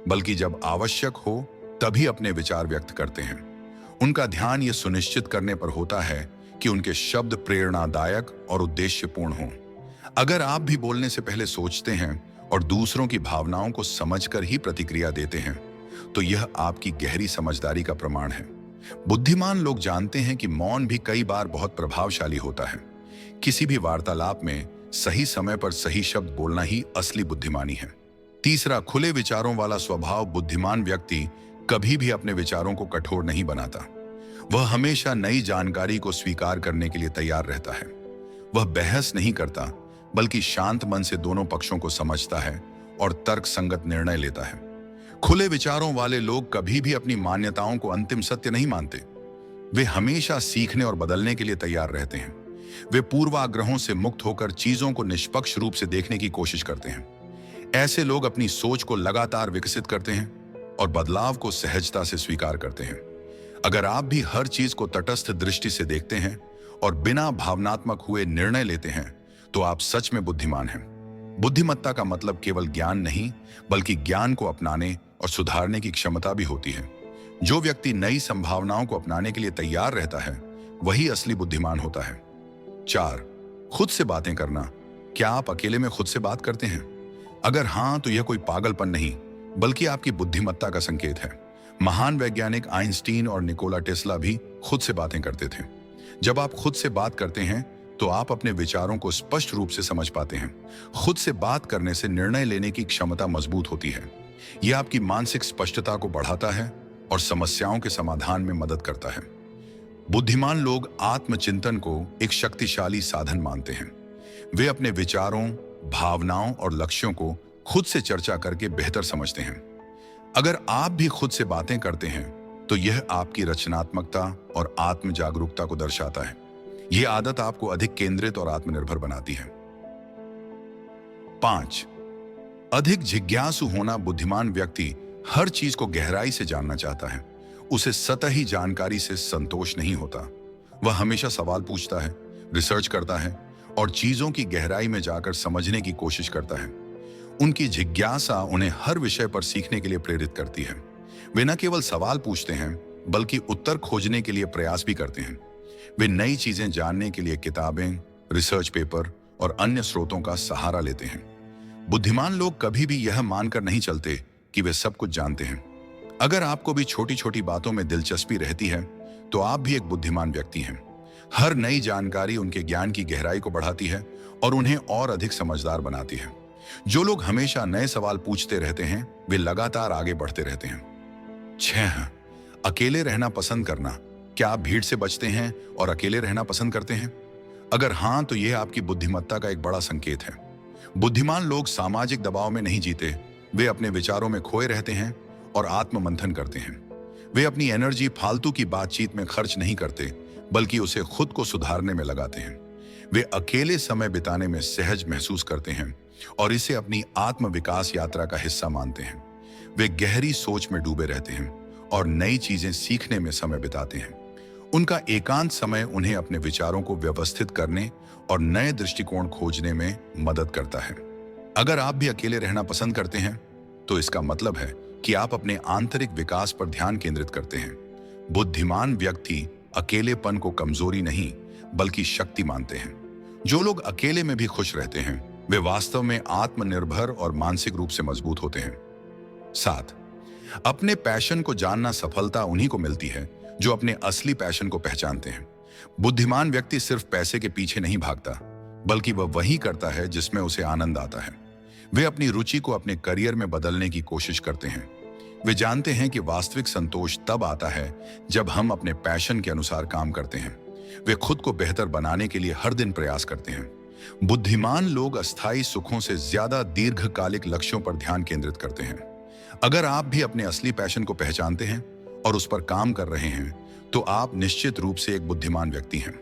बल्कि जब आवश्यक हो तभी अपने विचार व्यक्त करते हैं। उनका ध्यान यह सुनिश्चित करने पर होता है कि उनके शब्द प्रेरणादायक और उद्देश्यपूर्ण हों। अगर आप भी बोलने से पहले सोचते हैं और दूसरों की भावनाओं को समझकर ही प्रतिक्रिया देते हैं, तो यह आपकी गहरी समझदारी का प्रमाण है। बुद्धिमान लोग जानते हैं कि मौन भी कई बार बहुत प्रभावशाली होता है। किसी भी वार्तालाप में सही समय पर सही शब्द बोलना ही असली बुद्धिमानी है। 3, खुले विचारों वाला स्वभाव। बुद्धिमान व्यक्ति कभी भी अपने विचारों को कठोर नहीं बनाता। वह हमेशा नई जानकारी को स्वीकार करने के लिए तैयार रहता है। वह बहस नहीं करता, बल्कि शांत मन से दोनों पक्षों को समझता है और तर्क संगत निर्णय लेता है। खुले विचारों वाले लोग कभी भी अपनी मान्यताओं को अंतिम सत्य नहीं मानते। वे हमेशा सीखने और बदलने के लिए तैयार रहते हैं। वे पूर्वाग्रहों से मुक्त होकर चीजों को निष्पक्ष रूप से देखने की कोशिश करते हैं। ऐसे लोग अपनी सोच को लगातार विकसित करते हैं और बदलाव को सहजता से स्वीकार करते हैं। अगर आप भी हर चीज को तटस्थ दृष्टि से देखते हैं और बिना भावनात्मक हुए निर्णय लेते हैं, तो आप सच में बुद्धिमान हैं। बुद्धिमत्ता का मतलब केवल ज्ञान नहीं, बल्कि ज्ञान को अपनाने और सुधारने की क्षमता भी होती है। जो व्यक्ति नई संभावनाओं को अपनाने के लिए तैयार रहता है, वही असली बुद्धिमान होता है। 4. खुद से बातें करना। क्या आप अकेले में खुद से बात करते हैं? अगर हां, तो यह कोई पागलपन नहीं, बल्कि आपकी बुद्धिमत्ता का संकेत है। महान वैज्ञानिक आइंस्टीन और निकोला टेस्ला भी खुद से बातें करते थे। जब आप खुद से बात करते हैं, तो आप अपने विचारों को स्पष्ट रूप से समझ पाते हैं। खुद से बात करने से निर्णय लेने की क्षमता मजबूत होती है। यह आपकी मानसिक स्पष्टता को बढ़ाता है और समस्याओं के समाधान में मदद करता है। बुद्धिमान लोग आत्मचिंतन को एक शक्तिशाली साधन मानते हैं। वे अपने विचारों, भावनाओं और लक्ष्यों को खुद से चर्चा करके बेहतर समझते हैं। अगर आप भी खुद से बातें करते हैं, तो यह आपकी रचनात्मकता और आत्म जागरूकता को दर्शाता है। यह आदत आपको अधिक केंद्रित और आत्मनिर्भर बनाती है। 5. अधिक जिज्ञासु होना। बुद्धिमान व्यक्ति हर चीज को गहराई से जानना चाहता है। उसे सतही जानकारी से संतोष नहीं होता। वह हमेशा सवाल पूछता है, रिसर्च करता है और चीजों की गहराई में जाकर समझने की कोशिश करता है। उनकी जिज्ञासा उन्हें हर विषय पर सीखने के लिए प्रेरित करती है। वे न केवल सवाल पूछते हैं, बल्कि उत्तर खोजने के लिए प्रयास भी करते हैं। वे नई चीजें जानने के लिए किताबें, रिसर्च पेपर और अन्य स्रोतों का सहारा लेते हैं। बुद्धिमान लोग कभी भी यह मानकर नहीं चलते कि वे सब कुछ जानते हैं। अगर आपको भी छोटी छोटी बातों में दिलचस्पी रहती है, तो आप भी एक बुद्धिमान व्यक्ति हैं। हर नई जानकारी उनके ज्ञान की गहराई को बढ़ाती है और उन्हें और अधिक समझदार बनाती है। जो लोग हमेशा नए सवाल पूछते रहते हैं, वे लगातार आगे बढ़ते रहते हैं। 6. अकेले रहना पसंद करना। क्या आप भीड़ से बचते हैं और अकेले रहना पसंद करते हैं? अगर हां, तो यह आपकी बुद्धिमत्ता का एक बड़ा संकेत है। बुद्धिमान लोग सामाजिक दबाव में नहीं जीते। वे अपने विचारों में खोए रहते हैं और आत्म मंथन करते हैं। वे अपनी एनर्जी फालतू की बातचीत में खर्च नहीं करते, बल्कि उसे खुद को सुधारने में लगाते हैं। वे अकेले समय बिताने में सहज महसूस करते हैं और इसे अपनी आत्म विकास यात्रा का हिस्सा मानते हैं। वे गहरी सोच में डूबे रहते हैं और नई चीजें सीखने में समय बिताते हैं। उनका एकांत समय उन्हें अपने विचारों को व्यवस्थित करने और नए दृष्टिकोण खोजने में मदद करता है। अगर आप भी अकेले रहना पसंद करते हैं, तो इसका मतलब है कि आप अपने आंतरिक विकास पर ध्यान केंद्रित करते हैं। बुद्धिमान व्यक्ति अकेलेपन को कमजोरी नहीं, बल्कि शक्ति मानते हैं। जो लोग अकेले में भी खुश रहते हैं, वे वास्तव में आत्मनिर्भर और मानसिक रूप से मजबूत होते हैं। 7. अपने पैशन को जानना। सफलता उन्हीं को मिलती है जो अपने असली पैशन को पहचानते हैं। बुद्धिमान व्यक्ति सिर्फ पैसे के पीछे नहीं भागता, बल्कि वह वही करता है जिसमें उसे आनंद आता है। वे अपनी रुचि को अपने करियर में बदलने की कोशिश करते हैं। वे जानते हैं कि वास्तविक संतोष तब आता है जब हम अपने पैशन के अनुसार काम करते हैं। वे खुद को बेहतर बनाने के लिए हर दिन प्रयास करते हैं। बुद्धिमान लोग अस्थायी सुखों से ज्यादा दीर्घकालिक लक्ष्यों पर ध्यान केंद्रित करते हैं। अगर आप भी अपने असली पैशन को पहचानते हैं और उस पर काम कर रहे हैं, तो आप निश्चित रूप से एक बुद्धिमान व्यक्ति हैं।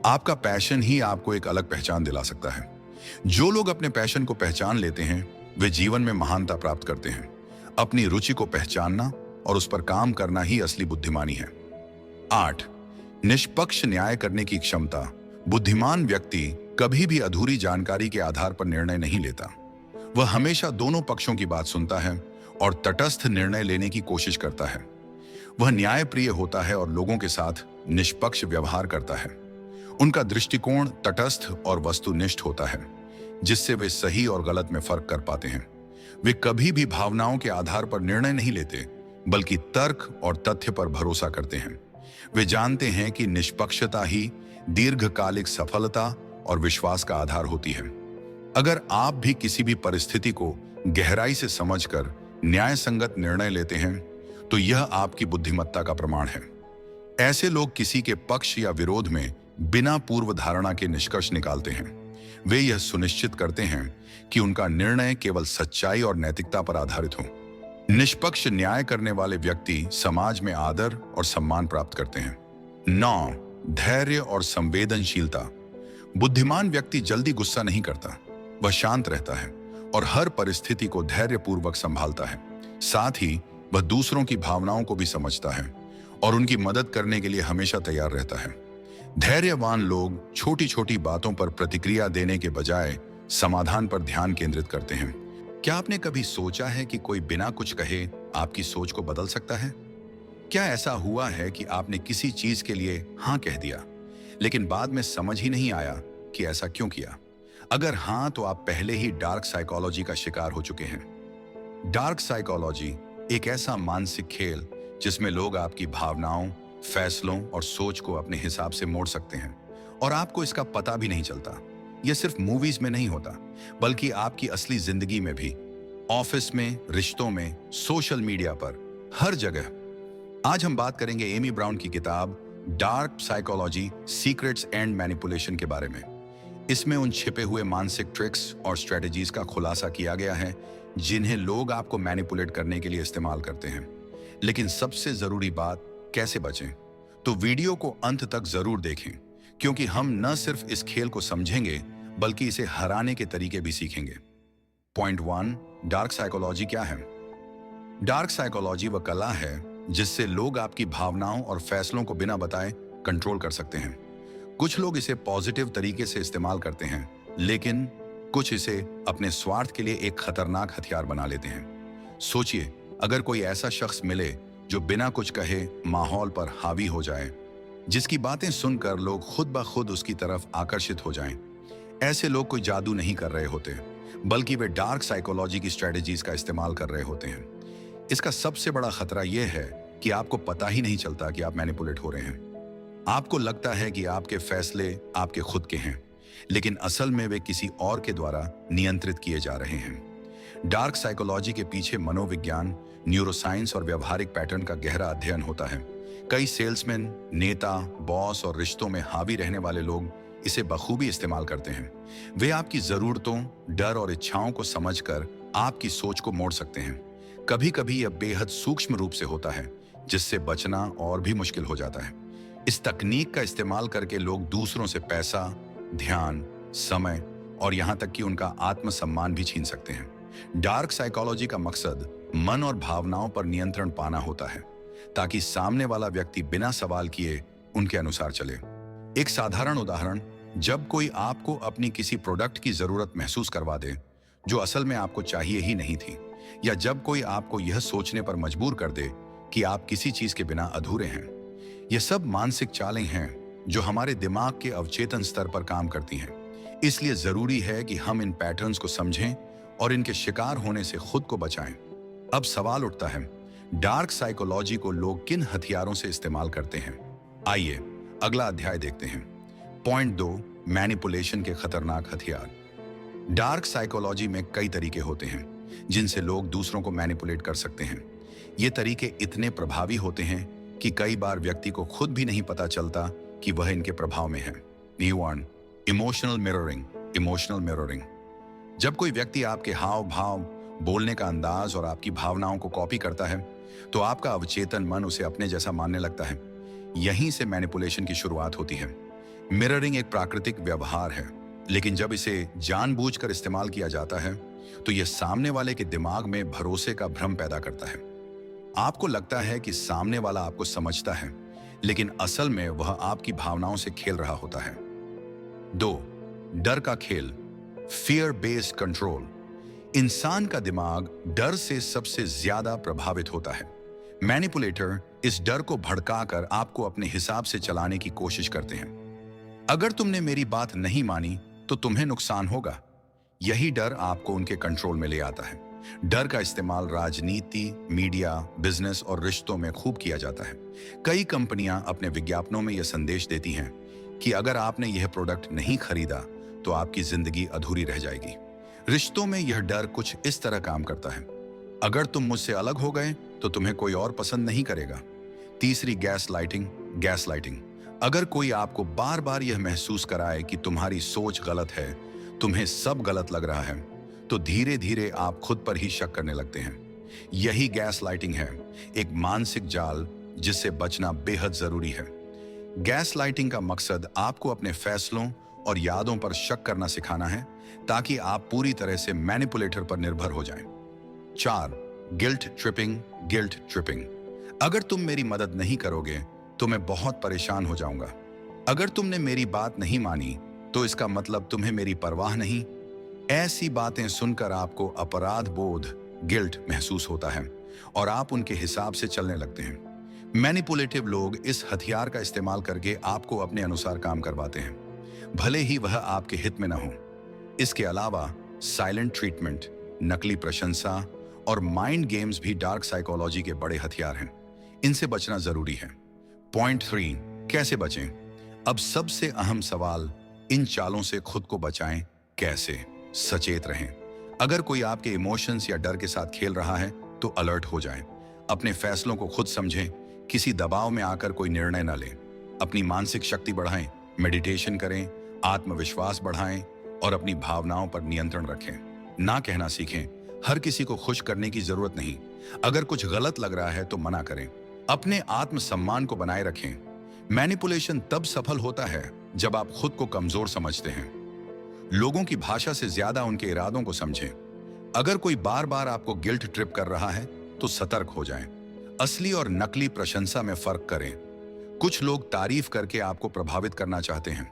आपका पैशन ही आपको एक अलग पहचान दिला सकता है। जो लोग अपने पैशन को पहचान लेते हैं, वे जीवन में महानता प्राप्त करते हैं। अपनी रुचि को पहचानना और उस पर काम करना ही असली बुद्धिमानी है। 8. निष्पक्ष न्याय करने की क्षमता। बुद्धिमान व्यक्ति कभी भी अधूरी जानकारी के आधार पर निर्णय नहीं लेता। वह हमेशा दोनों पक्षों की बात सुनता है और तटस्थ निर्णय लेने की कोशिश करता है। वह न्यायप्रिय होता है और लोगों के साथ निष्पक्ष व्यवहार करता है। उनका दृष्टिकोण तटस्थ और वस्तुनिष्ठ होता है, जिससे वे सही और गलत में फर्क कर पाते हैं। वे कभी भी भावनाओं के आधार पर निर्णय नहीं लेते, बल्कि तर्क और तथ्य पर भरोसा करते हैं। वे जानते हैं कि निष्पक्षता ही दीर्घकालिक सफलता और विश्वास का आधार होती है। अगर आप भी किसी भी परिस्थिति को गहराई से समझकर न्यायसंगत निर्णय लेते हैं, तो यह आपकी बुद्धिमत्ता का प्रमाण है। ऐसे लोग किसी के पक्ष या विरोध में बिना पूर्व धारणा के निष्कर्ष निकालते हैं। वे यह सुनिश्चित करते हैं कि उनका निर्णय केवल सच्चाई और नैतिकता पर आधारित हो। निष्पक्ष न्याय करने वाले व्यक्ति समाज में आदर और सम्मान प्राप्त करते हैं। 9. धैर्य और संवेदनशीलता। बुद्धिमान व्यक्ति जल्दी गुस्सा नहीं करता। वह शांत रहता है और हर परिस्थिति को धैर्यपूर्वक संभालता है। साथ ही वह दूसरों की भावनाओं को भी समझता है और उनकी मदद करने के लिए हमेशा तैयार रहता है। धैर्यवान लोग छोटी छोटी बातों पर प्रतिक्रिया देने के बजाय समाधान पर ध्यान केंद्रित करते हैं। क्या आपने कभी सोचा है कि कोई बिना कुछ कहे आपकी सोच को बदल सकता है? क्या ऐसा हुआ है कि आपने किसी चीज के लिए हाँ कह दिया, लेकिन बाद में समझ ही नहीं आया कि ऐसा क्यों किया? अगर हाँ, तो आप पहले ही डार्क साइकोलॉजी का शिकार हो चुके हैं। डार्क साइकोलॉजी एक ऐसा मानसिक खेल जिसमें लोग आपकी भावनाओं, फैसलों और सोच को अपने हिसाब से मोड़ सकते हैं और आपको इसका पता भी नहीं चलता। यह सिर्फ मूवीज में नहीं होता, बल्कि आपकी असली जिंदगी में भी, ऑफिस में, रिश्तों में, सोशल मीडिया पर, हर जगह। आज हम बात करेंगे एमी ब्राउन की किताब dark psychology secrets and manipulation के बारे में। इसमें उन छिपे हुए मानसिक ट्रिक्स और स्ट्रेटजीज का खुलासा किया गया है जिन्हें लोग आपको मैनिपुलेट करने के लिए इस्तेमाल करते हैं। लेकिन सबसे जरूरी बात, कैसे बचें? तो वीडियो को अंत तक जरूर देखें, क्योंकि हम न सिर्फ इस खेल को समझेंगे बल्कि इसे हराने के तरीके भी सीखेंगे। पॉइंट 1, डार्क साइकोलॉजी क्या है? डार्क साइकोलॉजी वह कला है जिससे लोग आपकी भावनाओं और फैसलों को बिना बताए कंट्रोल कर सकते हैं। कुछ लोग इसे पॉजिटिव तरीके से इस्तेमाल करते हैं, लेकिन कुछ इसे अपने स्वार्थ के लिए एक खतरनाक हथियार बना लेते हैं। सोचिए, अगर कोई ऐसा शख्स मिले जो बिना कुछ कहे माहौल पर हावी हो जाए, जिसकी बातें सुनकर लोग खुद ब खुद उसकी तरफ आकर्षित हो जाएं। ऐसे लोग कोई जादू नहीं कर रहे होते, बल्कि वे डार्क साइकोलॉजी की स्ट्रेटजीज का इस्तेमाल कर रहे होते हैं। इसका सबसे बड़ा खतरा यह है कि आपको पता ही नहीं चलता कि आप मैनिपुलेट हो रहे हैं। आपको लगता है कि आपके फैसले आपके खुद के हैं, लेकिन असल में वे किसी और के द्वारा नियंत्रित किए जा रहे हैं। डार्क साइकोलॉजी के पीछे मनोविज्ञान, न्यूरोसाइंस और व्यवहारिक पैटर्न का गहरा अध्ययन होता है। कई सेल्समैन, नेता, बॉस और रिश्तों में हावी रहने वाले लोग इसे बखूबी इस्तेमाल करते हैं। वे आपकी जरूरतों, डर और इच्छाओं को समझकर आपकी सोच को मोड़ सकते हैं। कभी कभी यह बेहद सूक्ष्म रूप से होता है, जिससे बचना और भी मुश्किल हो जाता है। इस तकनीक का इस्तेमाल करके लोग दूसरों से पैसा, ध्यान, समय और यहां तक कि उनका आत्मसम्मान भी छीन सकते हैं। डार्क साइकोलॉजी का मकसद मन और भावनाओं पर नियंत्रण पाना होता है, ताकि सामने वाला व्यक्ति बिना सवाल किए उनके अनुसार चले। एक साधारण उदाहरण, जब कोई आपको अपनी किसी प्रोडक्ट की जरूरत महसूस करवा दे जो असल में आपको चाहिए ही नहीं थी, या जब कोई आपको यह सोचने पर मजबूर कर दे कि आप किसी चीज के बिना अधूरे हैं। यह सब मानसिक चालें हैं जो हमारे दिमाग के अवचेतन स्तर पर काम करती हैं। इसलिए जरूरी है कि हम इन पैटर्न्स को समझें और इनके शिकार होने से खुद को बचाएं। अब सवाल उठता है, डार्क साइकोलॉजी को लोग किन हथियारों से इस्तेमाल करते हैं? आइए अगला अध्याय देखते हैं। पॉइंट 2, मैनिपुलेशन के खतरनाक हथियार। डार्क साइकोलॉजी में कई तरीके होते हैं जिनसे लोग दूसरों को मैनिपुलेट कर सकते हैं। ये तरीके इतने प्रभावी होते हैं कि कई बार व्यक्ति को खुद भी नहीं पता चलता कि वह इनके प्रभाव में है। Emotional mirroring. इमोशनल मिररिंग, जब कोई व्यक्ति आपके हाव भाव, बोलने का अंदाज और आपकी भावनाओं को कॉपी करता है, तो आपका अवचेतन मन उसे अपने जैसा मानने लगता है। यहीं से मैनिपुलेशन की शुरुआत होती है। मिररिंग एक प्राकृतिक व्यवहार है, लेकिन जब इसे जानबूझकर इस्तेमाल किया जाता है, तो यह सामने वाले के दिमाग में भरोसे का भ्रम पैदा करता है। आपको लगता है कि सामने वाला आपको समझता है, लेकिन असल में वह आपकी भावनाओं से खेल रहा होता है। 2, डर का खेल। Fear based control. इंसान का दिमाग डर से सबसे ज्यादा प्रभावित होता है। मैनिपुलेटर इस डर को भड़काकर आपको अपने हिसाब से चलाने की कोशिश करते हैं। अगर तुमने मेरी बात नहीं मानी तो तुम्हें नुकसान होगा। यही डर आपको उनके कंट्रोल में ले आता है। डर का इस्तेमाल राजनीति, मीडिया, बिजनेस और रिश्तों में खूब किया जाता है। कई कंपनियां अपने विज्ञापनों में यह संदेश देती हैं कि अगर आपने यह प्रोडक्ट नहीं खरीदा तो आपकी जिंदगी अधूरी रह जाएगी। रिश्तों में यह डर कुछ इस तरह काम करता है, अगर तुम मुझसे अलग हो गए तो तुम्हें कोई और पसंद नहीं करेगा। तीसरी, गैस लाइटिंग। अगर कोई आपको बार बार यह महसूस कराए कि तुम्हारी सोच गलत है, तुम्हें सब गलत लग रहा है, तो धीरे धीरे आप खुद पर ही शक करने लगते हैं। यही गैस लाइटिंग है, एक मानसिक जाल जिससे बचना बेहद जरूरी है। गैस लाइटिंग का मकसद आपको अपने फैसलों और यादों पर शक करना सिखाना है ताकि आप पूरी तरह से मैनिपुलेटर पर निर्भर हो जाएं। 4. Guilt tripping. Guilt tripping. अगर तुम मेरी मदद नहीं करोगे तो मैं बहुत परेशान हो जाऊंगा। अगर तुमने मेरी बात नहीं मानी तो इसका मतलब तुम्हें मेरी परवाह नहीं। ऐसी बातें सुनकर आपको अपराध बोध, गिल्ट महसूस होता है और आप उनके हिसाब से चलने लगते हैं। मैनिपुलेटिव लोग इस हथियार का इस्तेमाल करके आपको अपने अनुसार काम करवाते हैं, भले ही वह आपके हित में न हो। इसके अलावा साइलेंट ट्रीटमेंट, नकली प्रशंसा और माइंड गेम्स भी डार्क साइकोलॉजी के बड़े हथियार हैं। इनसे बचना जरूरी है। पॉइंट 3, कैसे बचें? अब सबसे अहम सवाल, इन चालों से खुद को बचाएं कैसे? सचेत रहें। अगर कोई आपके इमोशंस या डर के साथ खेल रहा है तो अलर्ट हो जाएं। अपने फैसलों को खुद समझें, किसी दबाव में आकर कोई निर्णय न लें। अपनी मानसिक शक्ति बढ़ाएं, मेडिटेशन करें, आत्मविश्वास बढ़ाएं और अपनी भावनाओं पर नियंत्रण रखें। ना कहना सीखें, हर किसी को खुश करने की जरूरत नहीं। अगर कुछ गलत लग रहा है तो मना करें। अपने आत्मसम्मान को बनाए रखें। मैनिपुलेशन तब सफल होता है जब आप खुद को कमजोर समझते हैं। लोगों की भाषा से ज्यादा उनके इरादों को समझें। अगर कोई बार बार आपको गिल्ट ट्रिप कर रहा है तो सतर्क हो जाएं। असली और नकली प्रशंसा में फर्क करें। कुछ लोग तारीफ करके आपको प्रभावित करना चाहते हैं,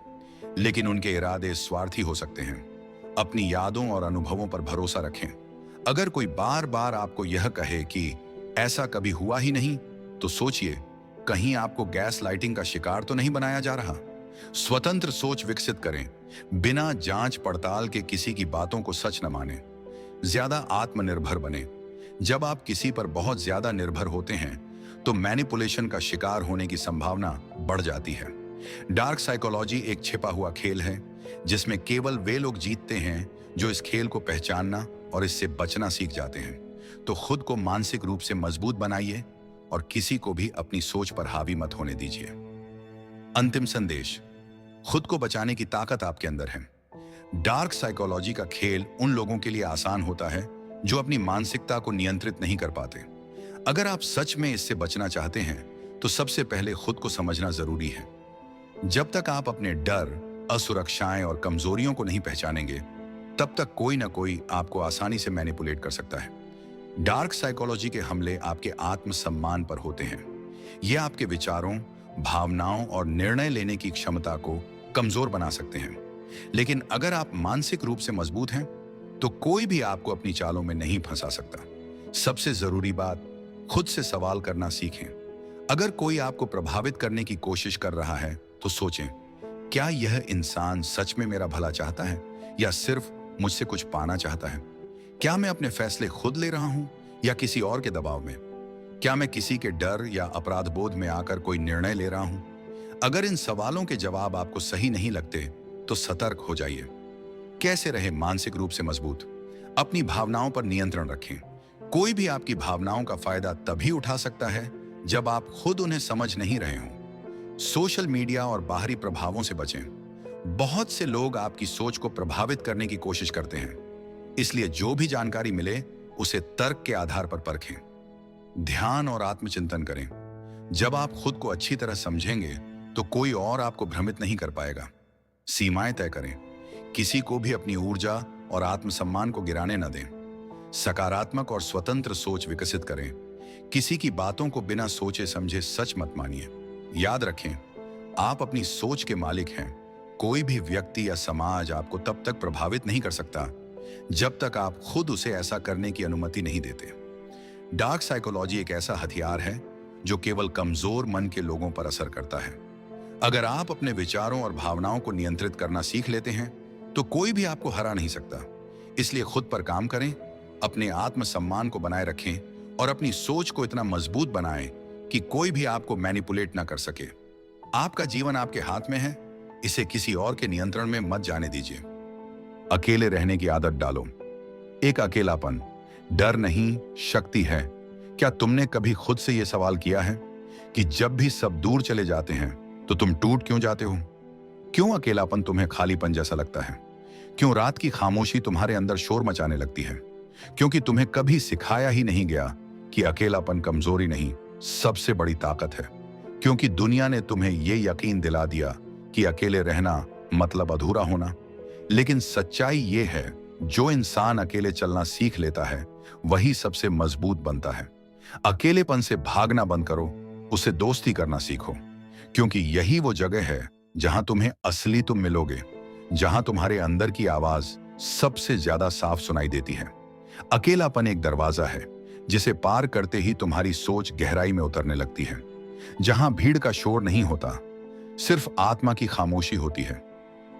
लेकिन उनके इरादे स्वार्थी हो सकते हैं। अपनी यादों और अनुभवों पर भरोसा रखें। अगर कोई बार बार आपको यह कहे कि ऐसा कभी हुआ ही नहीं, तो सोचिए, कहीं आपको गैस लाइटिंग का शिकार तो नहीं बनाया जा रहा। स्वतंत्र सोच विकसित करें। बिना जांच पड़ताल के किसी की बातों को सच न माने। ज्यादा आत्मनिर्भर बने। जब आप किसी पर बहुत ज्यादा निर्भर होते हैं तो मैनिपुलेशन का शिकार होने की संभावना बढ़ जाती है। डार्क साइकोलॉजी एक छिपा हुआ खेल है जिसमें केवल वे लोग जीतते हैं जो इस खेल को पहचानना और इससे बचना सीख जाते हैं। तो खुद को मानसिक रूप से मजबूत बनाइए और किसी को भी अपनी सोच पर हावी मत होने दीजिए। अंतिम संदेश, खुद को बचाने की ताकत आपके अंदर है। डार्क साइकोलॉजी का खेल उन लोगों के लिए आसान होता है जो अपनी मानसिकता को नियंत्रित नहीं कर पाते। अगर आप सच में इससे बचना चाहते हैं तो सबसे पहले खुद को समझना जरूरी है। जब तक आप अपने डर, असुरक्षाएं और कमजोरियों को नहीं पहचानेंगे, तब तक कोई ना कोई आपको आसानी से मैनिपुलेट कर सकता है। डार्क साइकोलॉजी के हमले आपके आत्मसम्मान पर होते हैं। यह आपके विचारों, भावनाओं और निर्णय लेने की क्षमता को कमजोर बना सकते हैं। लेकिन अगर आप मानसिक रूप से मजबूत हैं तो कोई भी आपको अपनी चालों में नहीं फंसा सकता। सबसे जरूरी बात, खुद से सवाल करना सीखें। अगर कोई आपको प्रभावित करने की कोशिश कर रहा है तो सोचें, क्या यह इंसान सच में मेरा भला चाहता है या सिर्फ मुझसे कुछ पाना चाहता है? क्या मैं अपने फैसले खुद ले रहा हूं या किसी और के दबाव में? क्या मैं किसी के डर या अपराध बोध में आकर कोई निर्णय ले रहा हूं? अगर इन सवालों के जवाब आपको सही नहीं लगते तो सतर्क हो जाइए। कैसे रहे मानसिक रूप से मजबूत? अपनी भावनाओं पर नियंत्रण रखें। कोई भी आपकी भावनाओं का फायदा तभी उठा सकता है जब आप खुद उन्हें समझ नहीं रहे हों। सोशल मीडिया और बाहरी प्रभावों से बचें। बहुत से लोग आपकी सोच को प्रभावित करने की कोशिश करते हैं, इसलिए जो भी जानकारी मिले उसे तर्क के आधार पर परखें। ध्यान और आत्मचिंतन करें। जब आप खुद को अच्छी तरह समझेंगे तो कोई और आपको भ्रमित नहीं कर पाएगा। सीमाएं तय करें। किसी को भी अपनी ऊर्जा और आत्मसम्मान को गिराने न दें। सकारात्मक और स्वतंत्र सोच विकसित करें। किसी की बातों को बिना सोचे समझे सच मत मानिए। याद रखें, आप अपनी सोच के मालिक हैं। कोई भी व्यक्ति या समाज आपको तब तक प्रभावित नहीं कर सकता जब तक आप खुद उसे ऐसा करने की अनुमति नहीं देते। डार्क साइकोलॉजी एक ऐसा हथियार है जो केवल कमजोर मन के लोगों पर असर करता है। अगर आप अपने विचारों और भावनाओं को नियंत्रित करना सीख लेते हैं तो कोई भी आपको हरा नहीं सकता। इसलिए खुद पर काम करें, अपने आत्मसम्मान को बनाए रखें और अपनी सोच को इतना मजबूत बनाएं कि कोई भी आपको मैनिपुलेट ना कर सके। आपका जीवन आपके हाथ में है, इसे किसी और के नियंत्रण में मत जाने दीजिए। अकेले रहने की आदत डालो। एक अकेलापन डर नहीं, शक्ति है। क्या तुमने कभी खुद से यह सवाल किया है कि जब भी सब दूर चले जाते हैं तो तुम टूट क्यों जाते हो? क्यों अकेलापन तुम्हें खालीपन जैसा लगता है? क्यों रात की खामोशी तुम्हारे अंदर शोर मचाने लगती है? क्योंकि तुम्हें कभी सिखाया ही नहीं गया कि अकेलापन कमजोरी नहीं, सबसे बड़ी ताकत है। क्योंकि दुनिया ने तुम्हें यह यकीन दिला दिया कि अकेले रहना मतलब अधूरा होना। लेकिन सच्चाई ये है, जो इंसान अकेले चलना सीख लेता है वही सबसे मजबूत बनता है। अकेलेपन से भागना बंद करो, उससे दोस्ती करना सीखो, क्योंकि यही वो जगह है जहां तुम्हें असली तुम मिलोगे, जहां तुम्हारे अंदर की आवाज सबसे ज्यादा साफ सुनाई देती है। अकेलापन एक दरवाजा है जिसे पार करते ही तुम्हारी सोच गहराई में उतरने लगती है, जहां भीड़ का शोर नहीं होता, सिर्फ आत्मा की खामोशी होती है।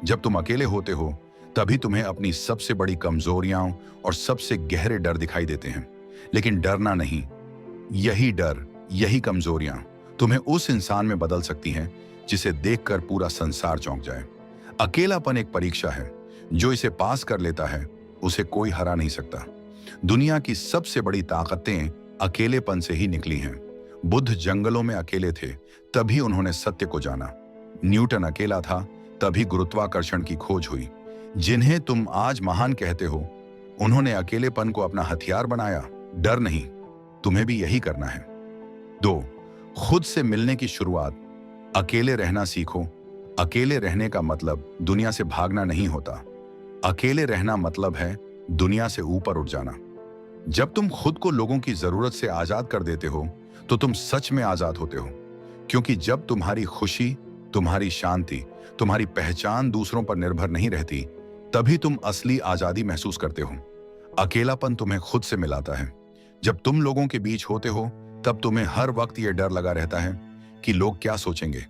जब तुम अकेले होते हो तभी तुम्हें अपनी सबसे बड़ी कमजोरियां और सबसे गहरे डर दिखाई देते हैं। लेकिन डरना नहीं, यही डर, यही कमजोरियां तुम्हें उस इंसान में बदल सकती हैं जिसे देखकर पूरा संसार चौंक जाए। अकेलापन एक परीक्षा है, जो इसे पास कर लेता है उसे कोई हरा नहीं सकता। दुनिया की सबसे बड़ी ताकतें अकेलेपन से ही निकली हैं। बुद्ध जंगलों में अकेले थे, तभी उन्होंने सत्य को जाना। न्यूटन अकेला था, तभी गुरुत्वाकर्षण की खोज हुई। जिन्हें तुम आज महान कहते हो, उन्होंने अकेलेपन को अपना हथियार बनाया। डर नहीं, तुम्हें भी यही करना है। 2, खुद से मिलने की शुरुआत। अकेले रहना सीखो। अकेले रहने का मतलब दुनिया से भागना नहीं होता। अकेले रहना मतलब है दुनिया से ऊपर उठ जाना। जब तुम खुद को लोगों की जरूरत से आजाद कर देते हो तो तुम सच में आजाद होते हो, क्योंकि जब तुम्हारी खुशी, तुम्हारी शांति, तुम्हारी पहचान दूसरों पर निर्भर नहीं रहती, तभी तुम असली आजादी महसूस करते हो। अकेलापन तुम्हें खुद से मिलाता है। जब तुम लोगों के बीच होते हो तब तुम्हें हर वक्त यह डर लगा रहता है कि लोग क्या सोचेंगे,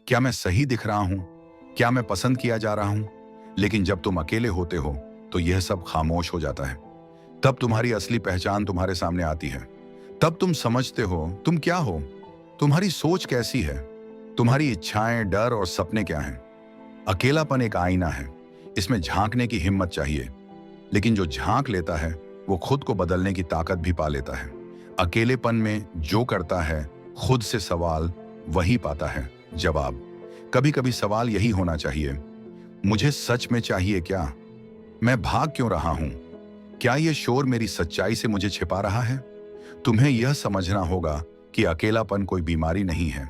क्या मैं सही दिख रहा हूं, क्या मैं पसंद किया जा रहा हूं। लेकिन जब तुम अकेले होते हो तो यह सब खामोश हो जाता है। तब तुम्हारी असली पहचान तुम्हारे सामने आती है। तब तुम समझते हो तुम क्या हो, तुम्हारी सोच कैसी है, तुम्हारी इच्छाएं, डर और सपने क्या हैं। अकेलापन एक आईना है, इसमें झांकने की हिम्मत चाहिए, लेकिन जो झांक लेता है वो खुद को बदलने की ताकत भी पा लेता है। अकेलेपन में जो करता है खुद से सवाल, वही पाता है जवाब। कभी कभी सवाल यही होना चाहिए, मुझे सच में चाहिए क्या? मैं भाग क्यों रहा हूं? क्या यह शोर मेरी सच्चाई से मुझे छिपा रहा है? तुम्हें यह समझना होगा कि अकेलापन कोई बीमारी नहीं है,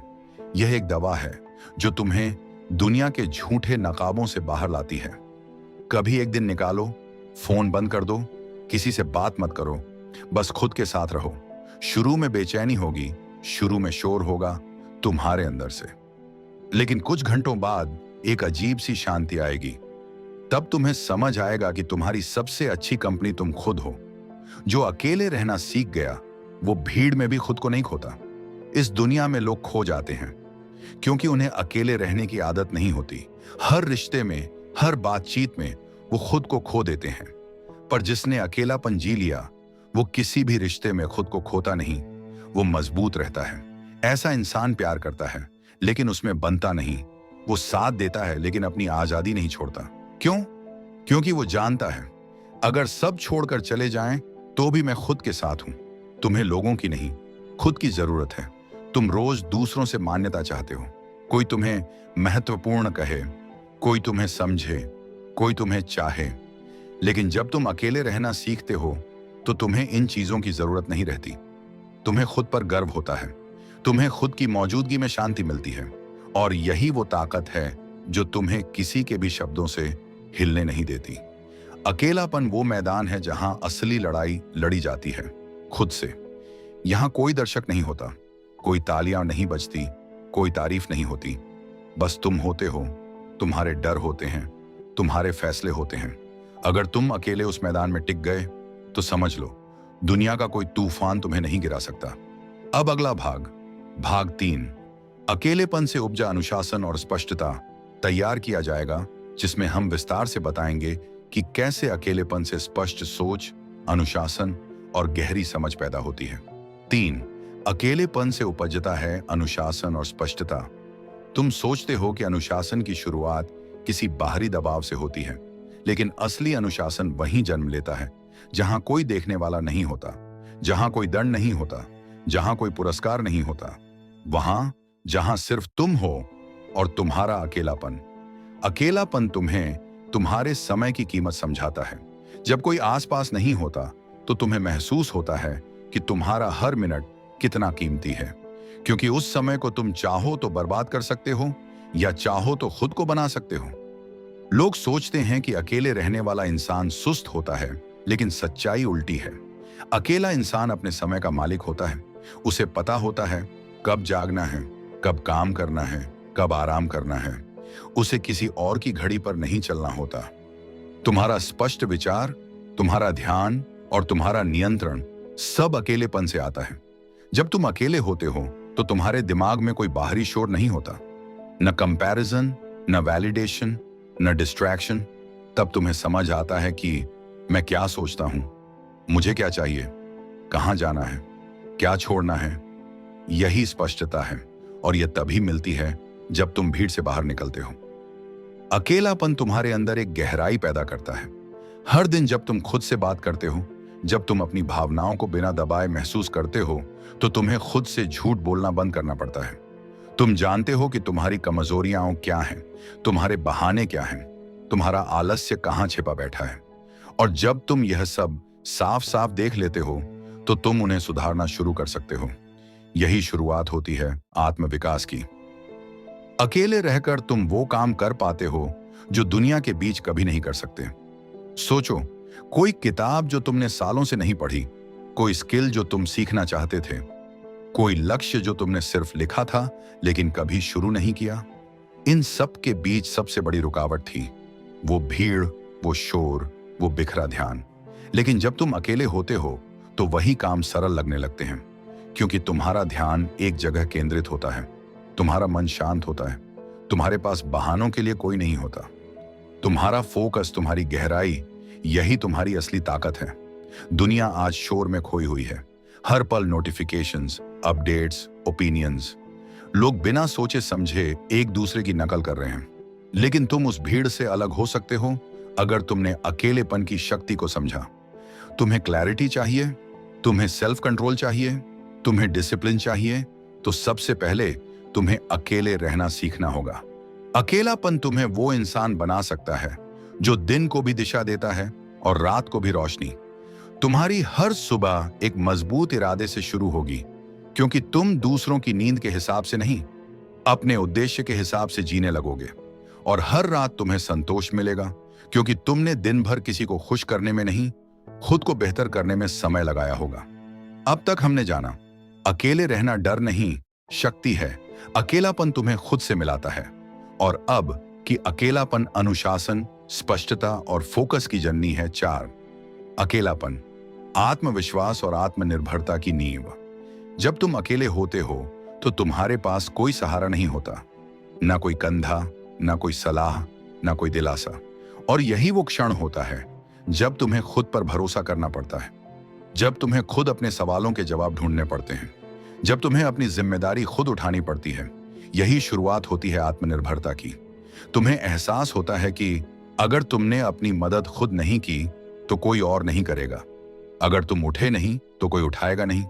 यह एक दवा है जो तुम्हें दुनिया के झूठे नकाबों से बाहर लाती है। कभी एक दिन निकालो, फोन बंद कर दो, किसी से बात मत करो, बस खुद के साथ रहो। शुरू में बेचैनी होगी, शुरू में शोर होगा तुम्हारे अंदर से, लेकिन कुछ घंटों बाद एक अजीब सी शांति आएगी। तब तुम्हें समझ आएगा कि तुम्हारी सबसे अच्छी कंपनी तुम खुद हो। जो अकेले रहना सीख गया वो भीड़ में भी खुद को नहीं खोता। इस दुनिया में लोग खो जाते हैं क्योंकि उन्हें अकेले रहने की आदत नहीं होती। हर रिश्ते में, हर बातचीत में वो खुद को खो देते हैं। पर जिसने अकेलापन जी लिया वो किसी भी रिश्ते में खुद को खोता नहीं, वो मजबूत रहता है। ऐसा इंसान प्यार करता है लेकिन उसमें बनता नहीं। वो साथ देता है लेकिन अपनी आजादी नहीं छोड़ता। क्यों? क्योंकि वो जानता है अगर सब छोड़कर चले जाएं तो भी मैं खुद के साथ हूं। तुम्हें लोगों की नहीं, खुद की जरूरत है। तुम रोज दूसरों से मान्यता चाहते हो, कोई तुम्हें महत्वपूर्ण कहे, कोई तुम्हें समझे, कोई तुम्हें चाहे। लेकिन जब तुम अकेले रहना सीखते हो तो तुम्हें इन चीजों की जरूरत नहीं रहती। तुम्हें खुद पर गर्व होता है, तुम्हें खुद की मौजूदगी में शांति मिलती है, और यही वो ताकत है जो तुम्हें किसी के भी शब्दों से हिलने नहीं देती। अकेलापन वो मैदान है जहां असली लड़ाई लड़ी जाती है, खुद से। यहां कोई दर्शक नहीं होता, कोई तालियां नहीं बजती, कोई तारीफ नहीं होती। बस तुम होते हो, तुम्हारे डर होते हैं, तुम्हारे फैसले होते हैं। अगर तुम अकेले उस मैदान में टिक गए तो समझ लो दुनिया का कोई तूफान तुम्हें नहीं गिरा सकता। अब अगला भाग, भाग 3, अकेलेपन से उपजा अनुशासन और स्पष्टता तैयार किया जाएगा, जिसमें हम विस्तार से बताएंगे कि कैसे अकेलेपन से स्पष्ट सोच, अनुशासन और गहरी समझ पैदा होती है। 3, अकेलेपन से उपजता है अनुशासन और स्पष्टता। तुम सोचते हो कि अनुशासन की शुरुआत किसी बाहरी दबाव से होती है, लेकिन असली अनुशासन वहीं जन्म लेता है जहां कोई देखने वाला नहीं होता, जहां कोई दंड नहीं होता, जहां कोई पुरस्कार नहीं होता, वहां जहां सिर्फ तुम हो और तुम्हारा अकेलापन। अकेलापन तुम्हें तुम्हारे समय की कीमत समझाता है। जब कोई आसपास नहीं होता तो तुम्हें महसूस होता है कि तुम्हारा हर मिनट कितना कीमती है, क्योंकि उस समय को तुम चाहो तो बर्बाद कर सकते हो या चाहो तो खुद को बना सकते हो। लोग सोचते हैं कि अकेले रहने वाला इंसान सुस्त होता है, लेकिन सच्चाई उल्टी है। अकेला इंसान अपने समय का मालिक होता है। उसे पता होता है कब जागना है, कब काम करना है, कब आराम करना है। उसे किसी और की घड़ी पर नहीं चलना होता। तुम्हारा स्पष्ट विचार, तुम्हारा ध्यान और तुम्हारा नियंत्रण सब अकेलेपन से आता है। जब तुम अकेले होते हो तो तुम्हारे दिमाग में कोई बाहरी शोर नहीं होता, न कंपैरिजन, न वैलिडेशन, न डिस्ट्रैक्शन। तब तुम्हें समझ आता है कि मैं क्या सोचता हूं, मुझे क्या चाहिए, कहां जाना है, क्या छोड़ना है। यही स्पष्टता है, और यह तभी मिलती है जब तुम भीड़ से बाहर निकलते हो। अकेलापन तुम्हारे अंदर एक गहराई पैदा करता है। हर दिन जब तुम खुद से बात करते हो, जब तुम अपनी भावनाओं को बिना दबाए महसूस करते हो, तो तुम्हें खुद से झूठ बोलना बंद करना पड़ता है। तुम जानते हो कि तुम्हारी कमजोरियां क्या हैं, तुम्हारे बहाने क्या हैं, तुम्हारा आलस्य कहां छिपा बैठा है। और जब तुम यह सब साफ साफ देख लेते हो, तो तुम उन्हें सुधारना शुरू कर सकते हो। यही शुरुआत होती है आत्मविकास की। अकेले रहकर तुम वो काम कर पाते हो जो दुनिया के बीच कभी नहीं कर सकते। सोचो, कोई किताब जो तुमने सालों से नहीं पढ़ी, कोई स्किल जो तुम सीखना चाहते थे, कोई लक्ष्य जो तुमने सिर्फ लिखा था लेकिन कभी शुरू नहीं किया। इन सब के बीच सबसे बड़ी रुकावट थी वो भीड़, वो शोर, वो बिखरा ध्यान। लेकिन जब तुम अकेले होते हो तो वही काम सरल लगने लगते हैं, क्योंकि तुम्हारा ध्यान एक जगह केंद्रित होता है, तुम्हारा मन शांत होता है, तुम्हारे पास बहानों के लिए कोई नहीं होता। तुम्हारा फोकस, तुम्हारी गहराई, यही तुम्हारी असली ताकत है। दुनिया आज शोर में खोई हुई है। हर पल नोटिफिकेशंस, अपडेट्स, ओपिनियंस। लोग बिना सोचे समझे एक दूसरे की नकल कर रहे हैं। लेकिन तुम उस भीड़ से अलग हो सकते हो अगर तुमने अकेलेपन की शक्ति को समझा। तुम्हें क्लैरिटी चाहिए, तुम्हें सेल्फ कंट्रोल चाहिए, तुम्हें डिसिप्लिन चाहिए, तो सबसे पहले तुम्हें अकेले रहना सीखना होगा। अकेलापन तुम्हें वो इंसान बना सकता है जो दिन को भी दिशा देता है और रात को भी रोशनी। तुम्हारी हर सुबह एक मजबूत इरादे से शुरू होगी, क्योंकि तुम दूसरों की नींद के हिसाब से नहीं, अपने उद्देश्य के हिसाब से जीने लगोगे। और हर रात तुम्हें संतोष मिलेगा, क्योंकि तुमने दिन भर किसी को खुश करने में नहीं, खुद को बेहतर करने में समय लगाया होगा। अब तक हमने जाना, अकेले रहना डर नहीं, शक्ति है। अकेलापन तुम्हें खुद से मिलाता है। और अब कि अकेलापन अनुशासन, स्पष्टता और फोकस की जननी है। 4, अकेलापन आत्मविश्वास और आत्मनिर्भरता की नींव। जब तुम अकेले होते हो तो तुम्हारे पास कोई सहारा नहीं होता, ना कोई कंधा, ना कोई सलाह, ना कोई दिलासा। और यही वो क्षण होता है जब तुम्हें खुद पर भरोसा करना पड़ता है, जब तुम्हें खुद अपने सवालों के जवाब ढूंढने पड़ते हैं, जब तुम्हें अपनी जिम्मेदारी खुद उठानी पड़ती है। यही शुरुआत होती है आत्मनिर्भरता की। तुम्हें एहसास होता है कि अगर तुमने अपनी मदद खुद नहीं की तो कोई और नहीं करेगा। अगर तुम उठे नहीं तो कोई उठाएगा नहीं।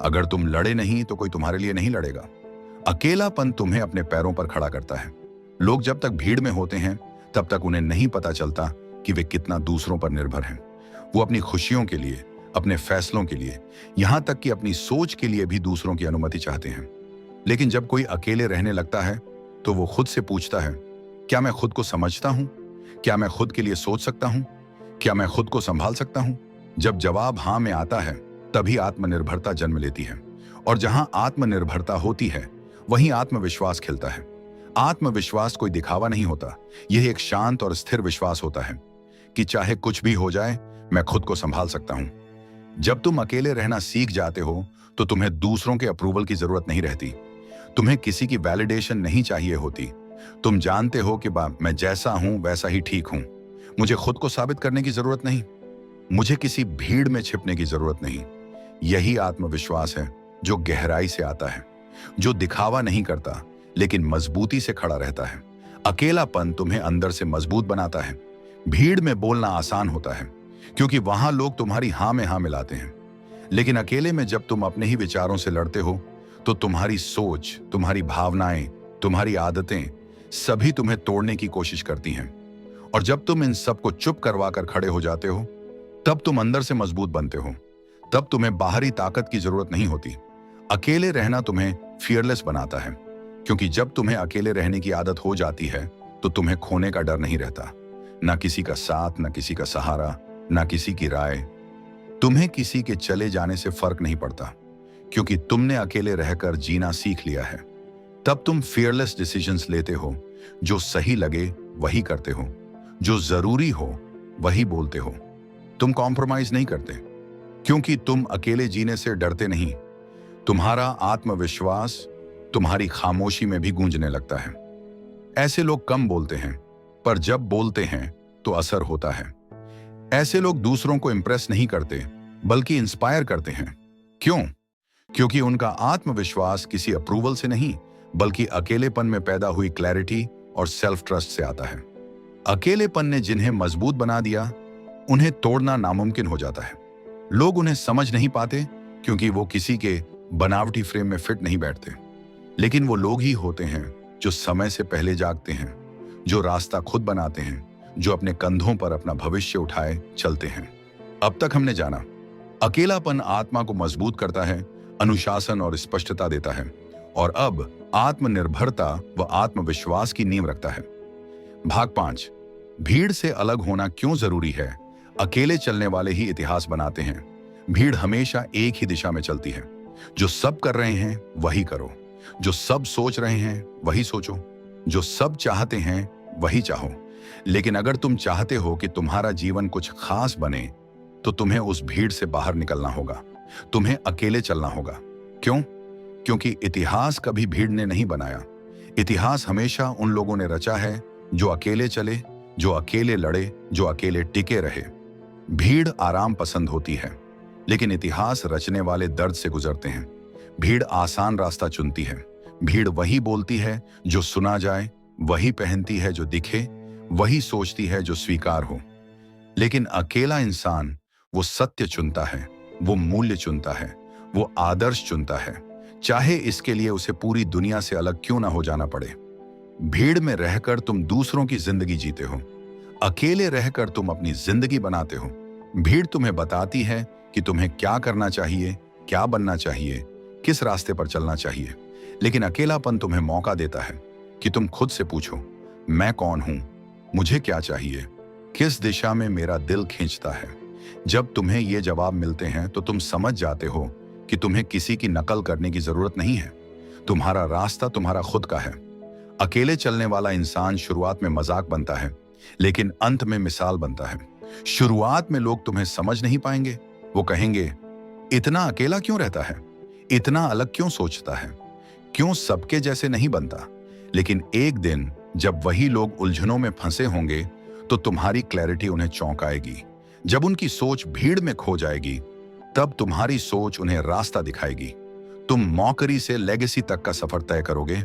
अगर तुम लड़े नहीं तो कोई तुम्हारे लिए नहीं लड़ेगा। अकेलापन तुम्हें अपने पैरों पर खड़ा करता है। लोग जब तक भीड़ में होते हैं तब तक उन्हें नहीं पता चलता कि वे कितना दूसरों पर निर्भर हैं। वो अपनी खुशियों के लिए, अपने फैसलों के लिए, यहां तक कि अपनी सोच के लिए भी दूसरों की अनुमति चाहते हैं। लेकिन जब कोई अकेले रहने लगता है तो वो खुद से पूछता है, क्या मैं खुद को समझता हूं? क्या मैं खुद के लिए सोच सकता हूं? क्या मैं खुद को संभाल सकता हूं? जब जवाब हां में आता है, तभी आत्मनिर्भरता जन्म लेती है। और जहां आत्मनिर्भरता होती है, वहीं आत्मविश्वास खिलता है। आत्मविश्वास कोई दिखावा नहीं होता, यह एक शांत और स्थिर विश्वास होता है कि चाहे कुछ भी हो जाए, मैं खुद को संभाल सकता हूं। जब तुम अकेले रहना सीख जाते हो तो तुम्हें दूसरों के अप्रूवल की जरूरत नहीं रहती। तुम्हें किसी की वैलिडेशन नहीं चाहिए होती। तुम जानते हो कि मैं जैसा हूं वैसा ही ठीक हूं। मुझे खुद को साबित करने की जरूरत नहीं, मुझे किसी भीड़ में छिपने की जरूरत नहीं। यही आत्मविश्वास है जो गहराई से आता है, जो दिखावा नहीं करता लेकिन मजबूती से खड़ा रहता है। अकेलापन तुम्हें अंदर से मजबूत बनाता है। भीड़ में बोलना आसान होता है क्योंकि वहां लोग तुम्हारी हां में हां मिलाते हैं। लेकिन अकेले में जब तुम अपने ही विचारों से लड़ते हो तो तुम्हारी सोच, तुम्हारी भावनाएं, तुम्हारी आदतें सभी तुम्हें तोड़ने की कोशिश करती हैं। और जब तुम इन सबको चुप करवा कर खड़े हो जाते हो, तब तुम अंदर से मजबूत बनते हो। तब तुम्हें बाहरी ताकत की जरूरत नहीं होती। अकेले रहना तुम्हें फियरलेस बनाता है, क्योंकि जब तुम्हें अकेले रहने की आदत हो जाती है तो तुम्हें खोने का डर नहीं रहता। ना किसी का साथ, ना किसी का सहारा, ना किसी की राय। तुम्हें किसी के चले जाने से फर्क नहीं पड़ता, क्योंकि तुमने अकेले रहकर जीना सीख लिया है। तब तुम फियरलेस डिसीजंस लेते हो, जो सही लगे वही करते हो, जो जरूरी हो वही बोलते हो। तुम कॉम्प्रोमाइज नहीं करते, क्योंकि तुम अकेले जीने से डरते नहीं। तुम्हारा आत्मविश्वास तुम्हारी खामोशी में भी गूंजने लगता है। ऐसे लोग कम बोलते हैं, पर जब बोलते हैं तो असर होता है। ऐसे लोग दूसरों को इंप्रेस नहीं करते, बल्कि इंस्पायर करते हैं। क्यों? क्योंकि उनका आत्मविश्वास किसी अप्रूवल से नहीं, बल्कि अकेलेपन में पैदा हुई क्लैरिटी और सेल्फ ट्रस्ट से आता है। अकेलेपन ने जिन्हें मजबूत बना दिया, उन्हें तोड़ना नामुमकिन हो जाता है। लोग उन्हें समझ नहीं पाते, क्योंकि वो किसी के बनावटी फ्रेम में फिट नहीं बैठते। लेकिन वो लोग ही होते हैं जो समय से पहले जागते हैं, जो रास्ता खुद बनाते हैं, जो अपने कंधों पर अपना भविष्य उठाए चलते हैं। अब तक हमने जाना, अकेलापन आत्मा को मजबूत करता है, अनुशासन और स्पष्टता देता है, और अब आत्मनिर्भरता व आत्मविश्वास की नींव रखता है। भाग 5, भीड़ से अलग होना क्यों जरूरी है। अकेले चलने वाले ही इतिहास बनाते हैं। भीड़ हमेशा एक ही दिशा में चलती है। जो सब कर रहे हैं वही करो, जो सब सोच रहे हैं वही सोचो, जो सब चाहते हैं वही चाहो। लेकिन अगर तुम चाहते हो कि तुम्हारा जीवन कुछ खास बने, तो तुम्हें उस भीड़ से बाहर निकलना होगा। तुम्हें अकेले चलना होगा। क्यों? क्योंकि इतिहास कभी भीड़ ने नहीं बनाया। इतिहास हमेशा उन लोगों ने रचा है जो अकेले चले, जो अकेले लड़े, जो अकेले टिके रहे। भीड़ आराम पसंद होती है, लेकिन इतिहास रचने वाले दर्द से गुजरते हैं। भीड़ आसान रास्ता चुनती है। भीड़ वही बोलती है जो सुना जाए, वही पहनती है जो दिखे, वही सोचती है जो स्वीकार हो। लेकिन अकेला इंसान वो सत्य चुनता है, वो मूल्य चुनता है, वो आदर्श चुनता है, चाहे इसके लिए उसे पूरी दुनिया से अलग क्यों ना हो जाना पड़े। भीड़ में रहकर तुम दूसरों की जिंदगी जीते हो, अकेले रहकर तुम अपनी जिंदगी बनाते हो। भीड़ तुम्हें बताती है कि तुम्हें क्या करना चाहिए, क्या बनना चाहिए, किस रास्ते पर चलना चाहिए। लेकिन अकेलापन तुम्हें मौका देता है कि तुम खुद से पूछो, मैं कौन हूं, मुझे क्या चाहिए, किस दिशा में मेरा दिल खींचता है। जब तुम्हें ये जवाब मिलते हैं तो तुम समझ जाते हो कि तुम्हें किसी की नकल करने की जरूरत नहीं है। तुम्हारा रास्ता तुम्हारा खुद का है। अकेले चलने वाला इंसान शुरुआत में मजाक बनता है, लेकिन अंत में मिसाल बनता है। शुरुआत में लोग तुम्हें समझ नहीं पाएंगे। वो कहेंगे, इतना अकेला क्यों रहता है, इतना अलग क्यों सोचता है, क्यों सबके जैसे नहीं बनता। लेकिन एक दिन जब वही लोग उलझनों में फंसे होंगे, तो तुम्हारी क्लैरिटी उन्हें चौंकाएगी। जब उनकी सोच भीड़ में खो जाएगी, तब तुम्हारी सोच उन्हें रास्ता दिखाएगी। तुम मौकरी से लेगेसी तक का सफर तय करोगे।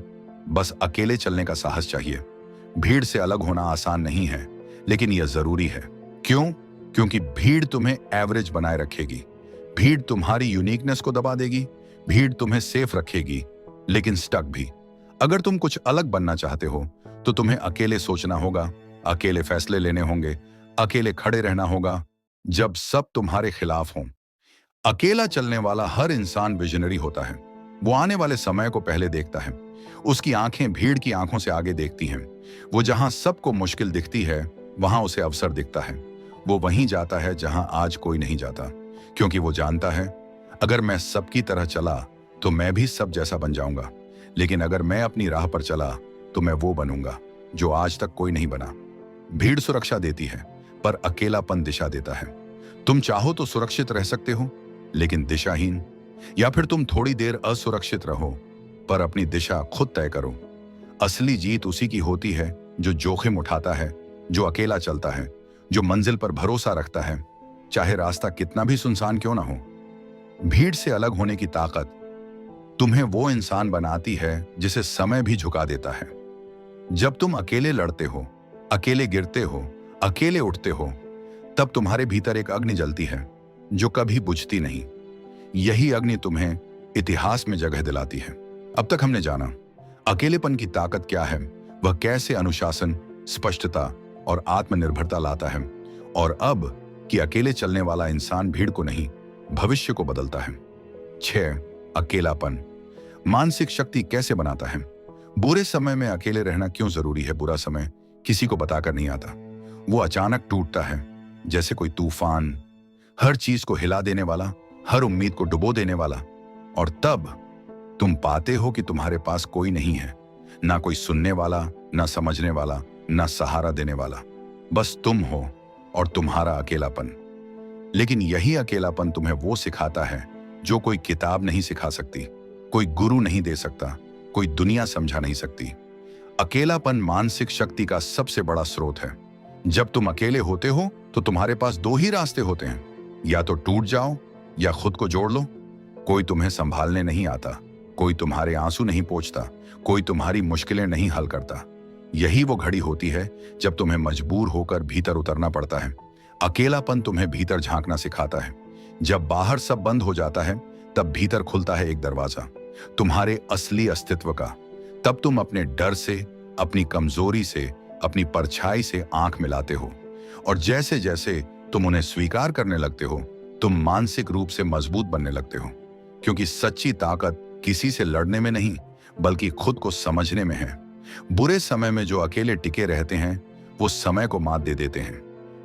बस अकेले चलने का साहस चाहिए। भीड़ से अलग होना आसान नहीं है, लेकिन यह जरूरी है। क्यों? क्योंकि भीड़ तुम्हें एवरेज बनाए रखेगी। भीड़ तुम्हारी यूनिकनेस को दबा देगी। भीड़ तुम्हें सेफ रखेगी, लेकिन स्टक भी। अगर तुम कुछ अलग बनना चाहते हो, तो तुम्हें अकेले सोचना होगा, अकेले फैसले लेने होंगे, अकेले खड़े रहना होगा जब सब तुम्हारे खिलाफ हों। अकेला चलने वाला हर इंसान विजनरी होता है। वो आने वाले समय को पहले देखता है। उसकी आंखें भीड़ की आंखों से आगे देखती हैं। वो जहां सबको मुश्किल दिखती है, वहां उसे अवसर दिखता है। वो वहीं जाता है जहां आज कोई नहीं जाता, क्योंकि वो जानता है, अगर मैं सबकी तरह चला तो मैं भी सब जैसा बन जाऊंगा। लेकिन अगर मैं अपनी राह पर चला तो मैं वो बनूंगा जो आज तक कोई नहीं बना। भीड़ सुरक्षा देती है, पर अकेलापन दिशा देता है। तुम चाहो तो सुरक्षित रह सकते हो, लेकिन दिशाहीन। या फिर तुम थोड़ी देर असुरक्षित रहो, पर अपनी दिशा खुद तय करो। असली जीत उसी की होती है जो जोखिम उठाता है, जो अकेला चलता है, जो मंजिल पर भरोसा रखता है, चाहे रास्ता कितना भी सुनसान क्यों ना हो। भीड़ से अलग होने की ताकत तुम्हें वो इंसान बनाती है जिसे समय भी झुका देता है। जब तुम अकेले लड़ते हो, अकेले गिरते हो, अकेले उठते हो, तब तुम्हारे भीतर एक अग्नि जलती है जो कभी बुझती नहीं। यही अग्नि तुम्हें इतिहास में जगह दिलाती है। अब तक हमने जाना अकेलेपन की ताकत क्या है, वह कैसे अनुशासन, स्पष्टता और आत्मनिर्भरता लाता है, और अब कि अकेले चलने वाला इंसान भीड़ को नहीं, भविष्य को बदलता है। 6. अकेलापन मानसिक शक्ति कैसे बनाता है। बुरे समय में अकेले रहना क्यों जरूरी है। बुरा समय किसी को बताकर नहीं आता। वो अचानक टूटता है, जैसे कोई तूफान, हर चीज को हिला देने वाला, हर उम्मीद को डुबो देने वाला। और तब तुम पाते हो कि तुम्हारे पास कोई नहीं है, ना कोई सुनने वाला, ना समझने वाला, ना सहारा देने वाला। बस तुम हो और तुम्हारा अकेलापन। लेकिन यही अकेलापन तुम्हें वो सिखाता है जो कोई किताब नहीं सिखा सकती, कोई गुरु नहीं दे सकता, कोई दुनिया समझा नहीं सकती। अकेलापन मानसिक शक्ति का सबसे बड़ा स्रोत है। जब तुम अकेले होते हो तो तुम्हारे पास दो ही रास्ते होते हैं, या तो टूट जाओ या खुद को जोड़ लो। कोई तुम्हें संभालने नहीं आता, कोई तुम्हारे आंसू नहीं पोंछता, कोई तुम्हारी मुश्किलें नहीं हल करता। यही वो घड़ी होती है जब तुम्हें मजबूर होकर भीतर उतरना पड़ता है। अकेलापन तुम्हें भीतर झांकना सिखाता है। जब बाहर सब बंद हो जाता है, तब भीतर खुलता है एक दरवाजा, तुम्हारे असली अस्तित्व का। तब तुम अपने डर से, अपनी कमजोरी से, अपनी परछाई से आंख मिलाते हो, और जैसे जैसे तुम उन्हें स्वीकार करने लगते हो, तुम मानसिक रूप से मजबूत बनने लगते हो। क्योंकि सच्ची ताकत किसी से लड़ने में नहीं, बल्कि खुद को समझने में है। बुरे समय में जो अकेले टिके रहते हैं, वो समय को मात दे देते हैं।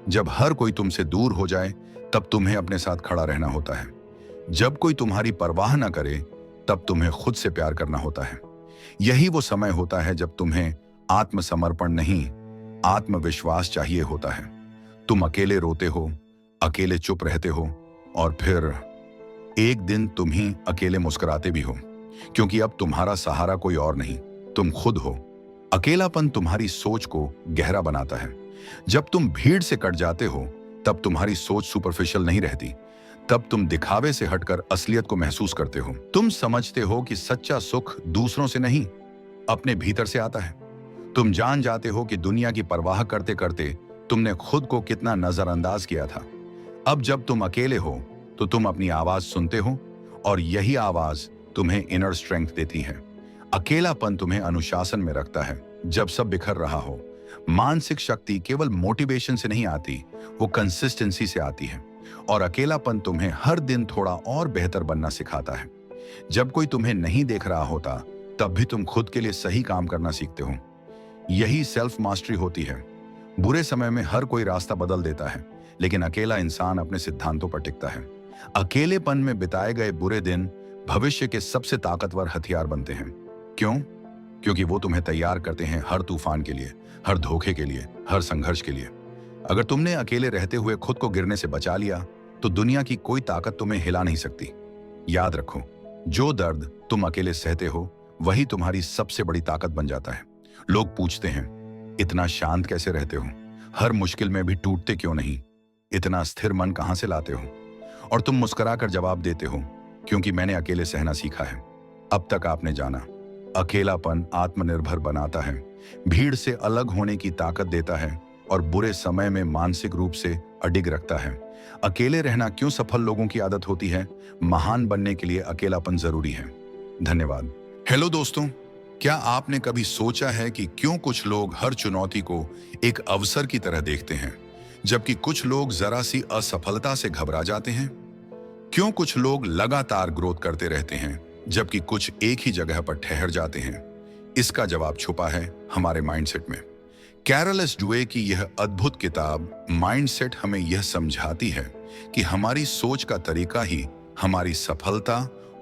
जब हर कोई तुमसे दूर हो जाए, तब तुम्हें अपने साथ खड़ा रहना होता है। जब कोई तुम्हारी परवाह न करे, तब तुम्हें खुद से प्यार करना होता है। यही वो समय होता है जब तुम्हें आत्मसमर्पण नहीं, आत्मविश्वास चाहिए होता है। तुम अकेले रोते हो, अकेले चुप रहते हो, और फिर एक दिन तुम ही अकेले मुस्कुराते भी हो, क्योंकि अब तुम्हारा सहारा कोई और नहीं, तुम खुद हो। अकेलापन तुम्हारी सोच को गहरा बनाता है। जब तुम भीड़ से कट जाते हो, तब तुम्हारी सोच सुपरफिशियल नहीं रहती। तब तुम दिखावे से हटकर असलियत को महसूस करते हो। तुम समझते हो कि सच्चा सुख दूसरों से नहीं, अपने भीतर से आता है। तुम जान जाते हो कि दुनिया की परवाह करते करते तुमने खुद को कितना नजरअंदाज किया था। अब जब तुम अकेले हो, तो तुम अपनी आवाज सुनते हो, और यही आवाज तुम्हें इनर स्ट्रेंथ देती है। अकेलापन तुम्हें अनुशासन में रखता है जब सब बिखर रहा हो। मानसिक शक्ति केवल मोटिवेशन से नहीं आती, वो कंसिस्टेंसी से आती है। और अकेलापन तुम्हें हर दिन थोड़ा और बेहतर बनना सिखाता है। जब कोई तुम्हें नहीं देख रहा होता, तब भी तुम खुद के लिए सही काम करना सीखते हो। यही सेल्फ मास्टरी होती है। बुरे समय में हर कोई रास्ता बदल देता है, लेकिन अकेला इंसान अपने सिद्धांतों पर टिकता है। अकेलेपन में बिताए गए बुरे दिन भविष्य के सबसे ताकतवर हथियार बनते हैं। क्यों? क्योंकि वो तुम्हें तैयार करते हैं हर तूफान के लिए, हर धोखे के लिए, हर संघर्ष के लिए। अगर तुमने अकेले रहते हुए खुद को गिरने से बचा लिया, तो दुनिया की कोई ताकत तुम्हें हिला नहीं सकती। याद रखो, जो दर्द तुम अकेले सहते हो, वही तुम्हारी सबसे बड़ी ताकत बन जाता है। लोग पूछते हैं, इतना शांत कैसे रहते हो? हर मुश्किल में भी टूटते क्यों नहीं? इतना स्थिर मन कहां से लाते हो? और तुम मुस्कुराकर जवाब देते हो, क्योंकि मैंने अकेले सहना सीखा है। अब तक आपने जाना, अकेलापन आत्मनिर्भर बनाता है, भीड़ से अलग होने की ताकत देता है, और बुरे समय में मानसिक रूप से अडिग रखता है। अकेले रहना क्यों सफल लोगों की आदत होती है? महान बनने के लिए अकेलापन जरूरी है। धन्यवाद। हेलो दोस्तों, क्या आपने कभी सोचा है कि क्यों कुछ लोग हर चुनौती को एक अवसर की तरह देखते हैं, जबकि कुछ लोग जरा सी असफलता से घबरा जाते हैं? क्यों कुछ लोग लगातार ग्रोथ करते रहते हैं, जबकि कुछ एक ही जगह पर ठहर जाते हैं? इसका जवाब छुपा है हमारे माइंडसेट में। कैरल एस ड्वे की यह अद्भुत किताब माइंडसेट हमें यह समझाती है कि हमारी सोच का तरीका ही हमारी सफलता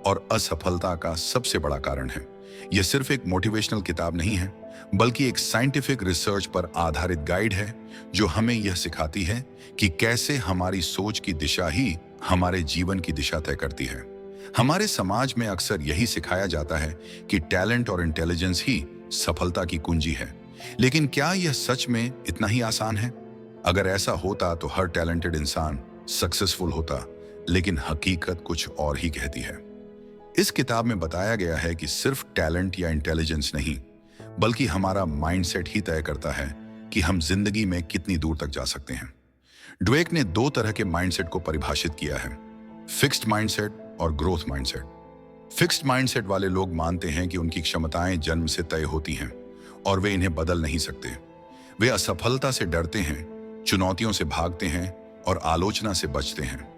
और असफलता का सबसे बड़ा कारण है। यह सिर्फ एक मोटिवेशनल किताब नहीं है, बल्कि एक साइंटिफिक रिसर्च पर आधारित गाइड है, जो हमें यह सिखाती है कि कैसे हमारी सोच की दिशा ही हमारे जीवन की दिशा तय करती है। हमारे समाज में अक्सर यही सिखाया जाता है कि टैलेंट और इंटेलिजेंस ही सफलता की कुंजी है। लेकिन क्या यह सच में इतना ही आसान है? अगर ऐसा होता तो हर टैलेंटेड इंसान सक्सेसफुल होता, लेकिन हकीकत कुछ और ही कहती है। इस किताब में बताया गया है कि सिर्फ टैलेंट या इंटेलिजेंस नहीं, बल्कि हमारा माइंडसेट ही तय करता है कि हम जिंदगी में कितनी दूर तक जा सकते हैं। ड्वेक ने दो तरह के माइंडसेट को परिभाषित किया है, फिक्स्ड माइंडसेट और ग्रोथ माइंडसेट। फिक्स्ड माइंडसेट वाले लोग मानते हैं कि उनकी क्षमताएं जन्म से तय होती हैं और वे इन्हें बदल नहीं सकते। वे असफलता से डरते हैं, चुनौतियों से भागते हैं और आलोचना से बचते हैं।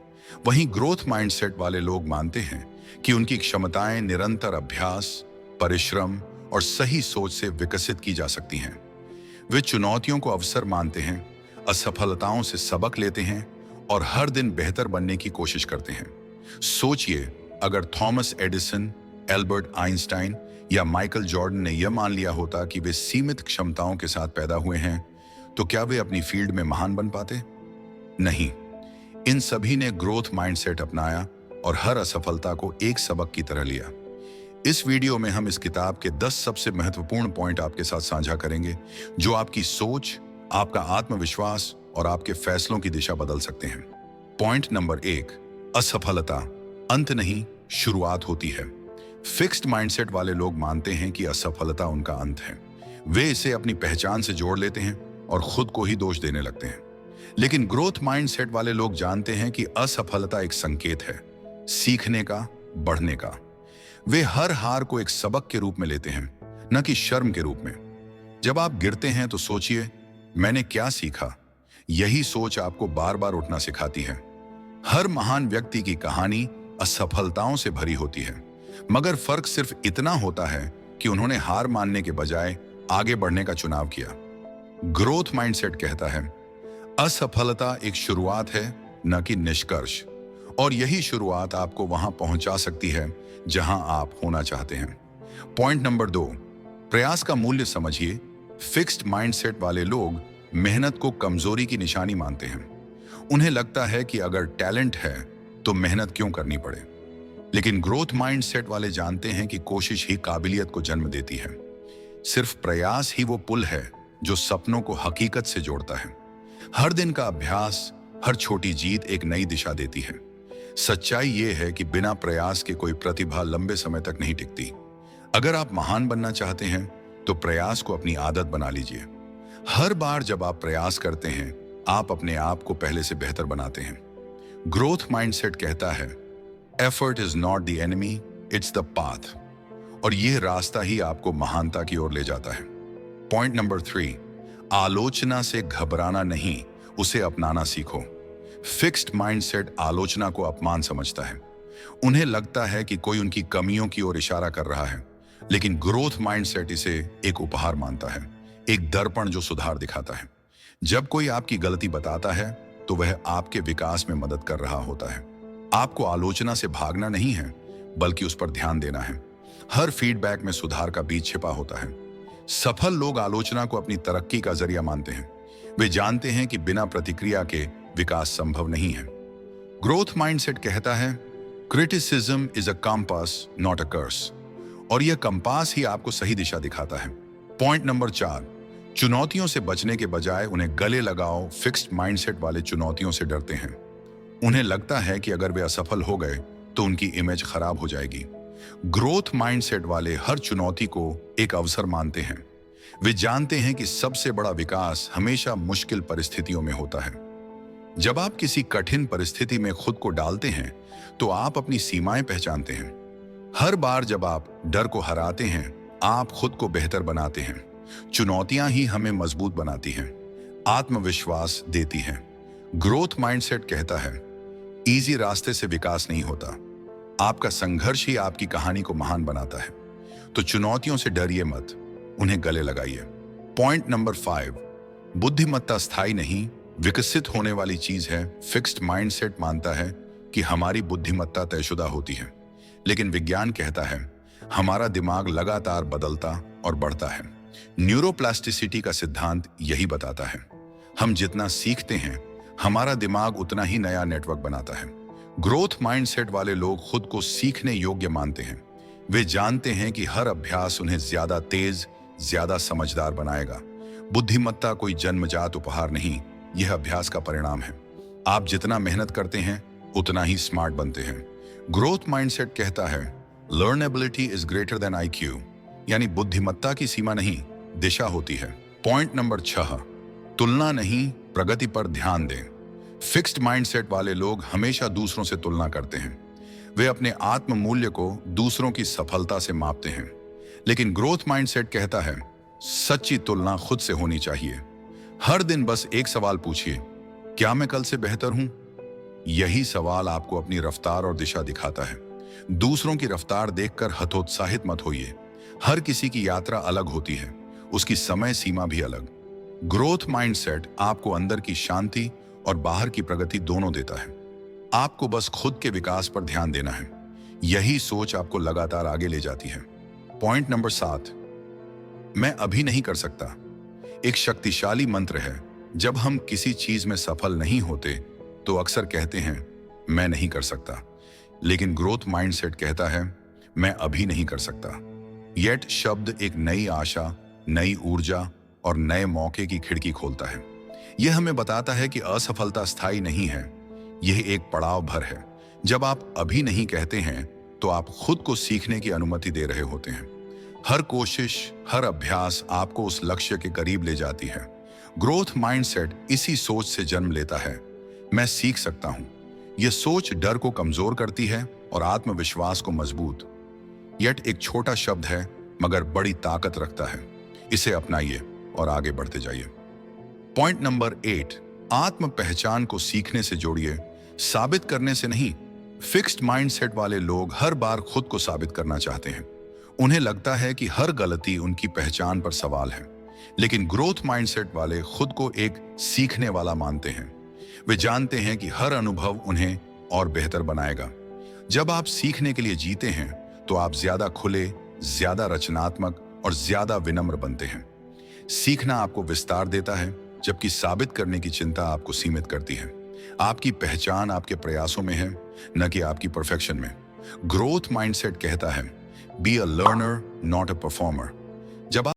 वहीं ग्रोथ माइंडसेट वाले लोग मानते हैं कि उनकी क्षमताएं निरंतर अभ्यास, परिश्रम और सही सोच से विकसित की जा सकती हैं। वे चुनौतियों को अवसर मानते हैं, असफलताओं से सबक लेते हैं और हर दिन बेहतर बनने की कोशिश करते हैं। सोचिए, अगर थॉमस एडिसन, एल्बर्ट आइंस्टाइन या माइकल जॉर्डन ने यह मान लिया होता कि वे सीमित क्षमताओं के साथ पैदा हुए हैं, तो क्या वे अपनी फील्ड में महान बन पाते? नहीं। इन सभी ने ग्रोथ माइंडसेट अपनाया और हर असफलता को एक सबक की तरह लिया। इस वीडियो में हम इस किताब के 10 सबसे महत्वपूर्ण पॉइंट आपके साथ साझा करेंगे, जो आपकी सोच, आपका आत्मविश्वास और आपके फैसलों की दिशा बदल सकते हैं। पॉइंट नंबर 1, असफलता अंत नहीं, शुरुआत होती है। फिक्स्ड माइंडसेट वाले लोग मानते हैं कि असफलता उनका अंत है। वे इसे अपनी पहचान से जोड़ लेते हैं और खुद को ही दोष देने लगते हैं। लेकिन ग्रोथ माइंडसेट वाले लोग जानते हैं कि असफलता एक संकेत है, सीखने का, बढ़ने का। वे हर हार को एक सबक के रूप में लेते हैं, न कि शर्म के रूप में। जब आप गिरते हैं तो सोचिए, मैंने क्या सीखा? यही सोच आपको बार बार उठना सिखाती है। हर महान व्यक्ति की कहानी असफलताओं से भरी होती है, मगर फर्क सिर्फ इतना होता है कि उन्होंने हार मानने के बजाय आगे बढ़ने का चुनाव किया। ग्रोथ माइंडसेट कहता है, असफलता एक शुरुआत है, न कि निष्कर्ष, और यही शुरुआत आपको वहां पहुंचा सकती है जहां आप होना चाहते हैं। पॉइंट नंबर 2, प्रयास का मूल्य समझिए। फिक्स्ड माइंडसेट वाले लोग मेहनत को कमजोरी की निशानी मानते हैं। उन्हें लगता है कि अगर टैलेंट है तो मेहनत क्यों करनी पड़े। लेकिन ग्रोथ माइंडसेट वाले जानते हैं कि कोशिश ही काबिलियत को जन्म देती है। सिर्फ प्रयास ही वो पुल है जो सपनों को हकीकत से जोड़ता है। हर दिन का अभ्यास, हर छोटी जीत एक नई दिशा देती है। सच्चाई ये है कि बिना प्रयास के कोई प्रतिभा लंबे समय तक नहीं टिकती। अगर आप महान बनना चाहते हैं तो प्रयास को अपनी आदत बना लीजिए। हर बार जब आप प्रयास करते हैं, आप अपने आप को पहले से बेहतर बनाते हैं। ग्रोथ माइंडसेट कहता है, effort is not the enemy, it's the path, और यह रास्ता ही आपको महानता की ओर ले जाता है। पॉइंट नंबर 3, आलोचना से घबराना नहीं, उसे अपनाना सीखो। फिक्स्ड माइंडसेट आलोचना को अपमान समझता है। उन्हें लगता है कि कोई उनकी कमियों की ओर इशारा कर रहा है, लेकिन ग्रोथ माइंडसेट इसे एक उपहार मानता है, एक दर्पण जो सुधार दिखाता है। जब कोई आपकी गलती बताता है तो वह आपके विकास में मदद कर रहा होता है। आपको आलोचना से भागना नहीं है, बल्कि उस पर ध्यान देना है। हर फीडबैक में सुधार का बीज छिपा होता है। सफल लोग आलोचना को अपनी तरक्की का जरिया मानते हैं। वे जानते हैं कि बिना प्रतिक्रिया के विकास संभव नहीं है। ग्रोथ माइंडसेट कहता है, criticism is a compass not a curse, और यह कंपास ही आपको सही दिशा दिखाता है। पॉइंट नंबर 4, चुनौतियों से बचने के बजाय उन्हें गले लगाओ। फिक्स्ड माइंडसेट वाले चुनौतियों से डरते हैं। उन्हें लगता है कि अगर वे असफल हो गए तो उनकी इमेज खराब हो जाएगी। ग्रोथ माइंडसेट वाले हर चुनौती को एक अवसर मानते हैं। वे जानते हैं कि सबसे बड़ा विकास हमेशा मुश्किल परिस्थितियों में होता है। जब आप किसी कठिन परिस्थिति में खुद को डालते हैं तो आप अपनी सीमाएं पहचानते हैं। हर बार जब आप डर को हराते हैं, आप खुद को बेहतर बनाते हैं। चुनौतियां ही हमें मजबूत बनाती हैं, आत्मविश्वास देती हैं। ग्रोथ माइंडसेट कहता है, इजी रास्ते से विकास नहीं होता, आपका संघर्ष ही आपकी कहानी को महान बनाता है। तो चुनौतियों से डरिए मत, उन्हें गले लगाइए। पॉइंट नंबर 5, बुद्धिमत्ता स्थायी नहीं, विकसित होने वाली चीज है। फिक्स्ड माइंडसेट मानता है कि हमारी बुद्धिमत्ता तयशुदा होती है, लेकिन विज्ञान कहता है हमारा दिमाग लगातार बदलता और बढ़ता है। न्यूरोप्लास्टिसिटी का सिद्धांत यही बताता है। हम जितना सीखते हैं, हमारा दिमाग उतना ही नया नेटवर्क बनाता है। ग्रोथ माइंडसेट वाले लोग खुद को सीखने योग्य मानते हैं। वे जानते हैं कि हर अभ्यास उन्हें ज्यादा तेज, ज्यादा समझदार बनाएगा। बुद्धिमत्ता कोई जन्मजात उपहार नहीं, यह अभ्यास का परिणाम है। आप जितना मेहनत करते हैं, उतना ही स्मार्ट बनते हैं। ग्रोथ माइंडसेट कहता है, लर्नेबिलिटी इज ग्रेटर देन IQ, यानी बुद्धिमत्ता की सीमा नहीं, दिशा होती है। पॉइंट नंबर 6, तुलना नहीं, प्रगति पर ध्यान दें। फिक्स्ड माइंडसेट वाले लोग हमेशा दूसरों से तुलना करते हैं। वे अपने आत्म मूल्य को दूसरों की सफलता से मापते हैं। लेकिन ग्रोथ माइंडसेट कहता है, सच्ची तुलना खुद से होनी चाहिए। हर दिन बस एक सवाल पूछिए, क्या मैं कल से बेहतर हूं? यही सवाल आपको अपनी रफ्तार और दिशा दिखाता है। दूसरों की रफ्तार देखकर हतोत्साहित मत होइए। हर किसी की यात्रा अलग होती है, उसकी समय सीमा भी अलग। ग्रोथ माइंडसेट आपको अंदर की शांति और बाहर की प्रगति दोनों देता है। आपको बस खुद के विकास पर ध्यान देना है। यही सोच आपको लगातार आगे ले जाती है। पॉइंट नंबर 7, मैं अभी नहीं कर सकता एक शक्तिशाली मंत्र है। जब हम किसी चीज में सफल नहीं होते तो अक्सर कहते हैं मैं नहीं कर सकता, लेकिन ग्रोथ माइंडसेट कहता है मैं अभी नहीं कर सकता। येट शब्द एक नई आशा, नई ऊर्जा और नए मौके की खिड़की खोलता है। यह हमें बताता है कि असफलता स्थायी नहीं है, यह एक पड़ाव भर है। जब आप अभी नहीं कहते हैं तो आप खुद को सीखने की अनुमति दे रहे होते हैं। हर कोशिश, हर अभ्यास आपको उस लक्ष्य के करीब ले जाती है। ग्रोथ माइंडसेट इसी सोच से जन्म लेता है, मैं सीख सकता हूं। यह सोच डर को कमजोर करती है और आत्मविश्वास को मजबूत। येट एक छोटा शब्द है मगर बड़ी ताकत रखता है। इसे अपनाइए और आगे बढ़ते जाइए। पॉइंट नंबर 8, आत्म पहचान को सीखने से जोड़िए, साबित करने से नहीं। फिक्स्ड माइंडसेट वाले लोग हर बार खुद को साबित करना चाहते हैं। उन्हें लगता है कि हर गलती उनकी पहचान पर सवाल है। लेकिन ग्रोथ माइंडसेट वाले खुद को एक सीखने वाला मानते हैं। वे जानते हैं कि हर अनुभव उन्हें और बेहतर बनाएगा। जब आप सीखने के लिए जीते हैं तो आप ज्यादा खुले, ज्यादा रचनात्मक और ज्यादा विनम्र बनते हैं। सीखना आपको विस्तार देता है, जबकि साबित करने की चिंता आपको सीमित करती है। आपकी पहचान आपके प्रयासों में है, न कि आपकी परफेक्शन में। ग्रोथ माइंडसेट कहता है be a learner not a performer. जब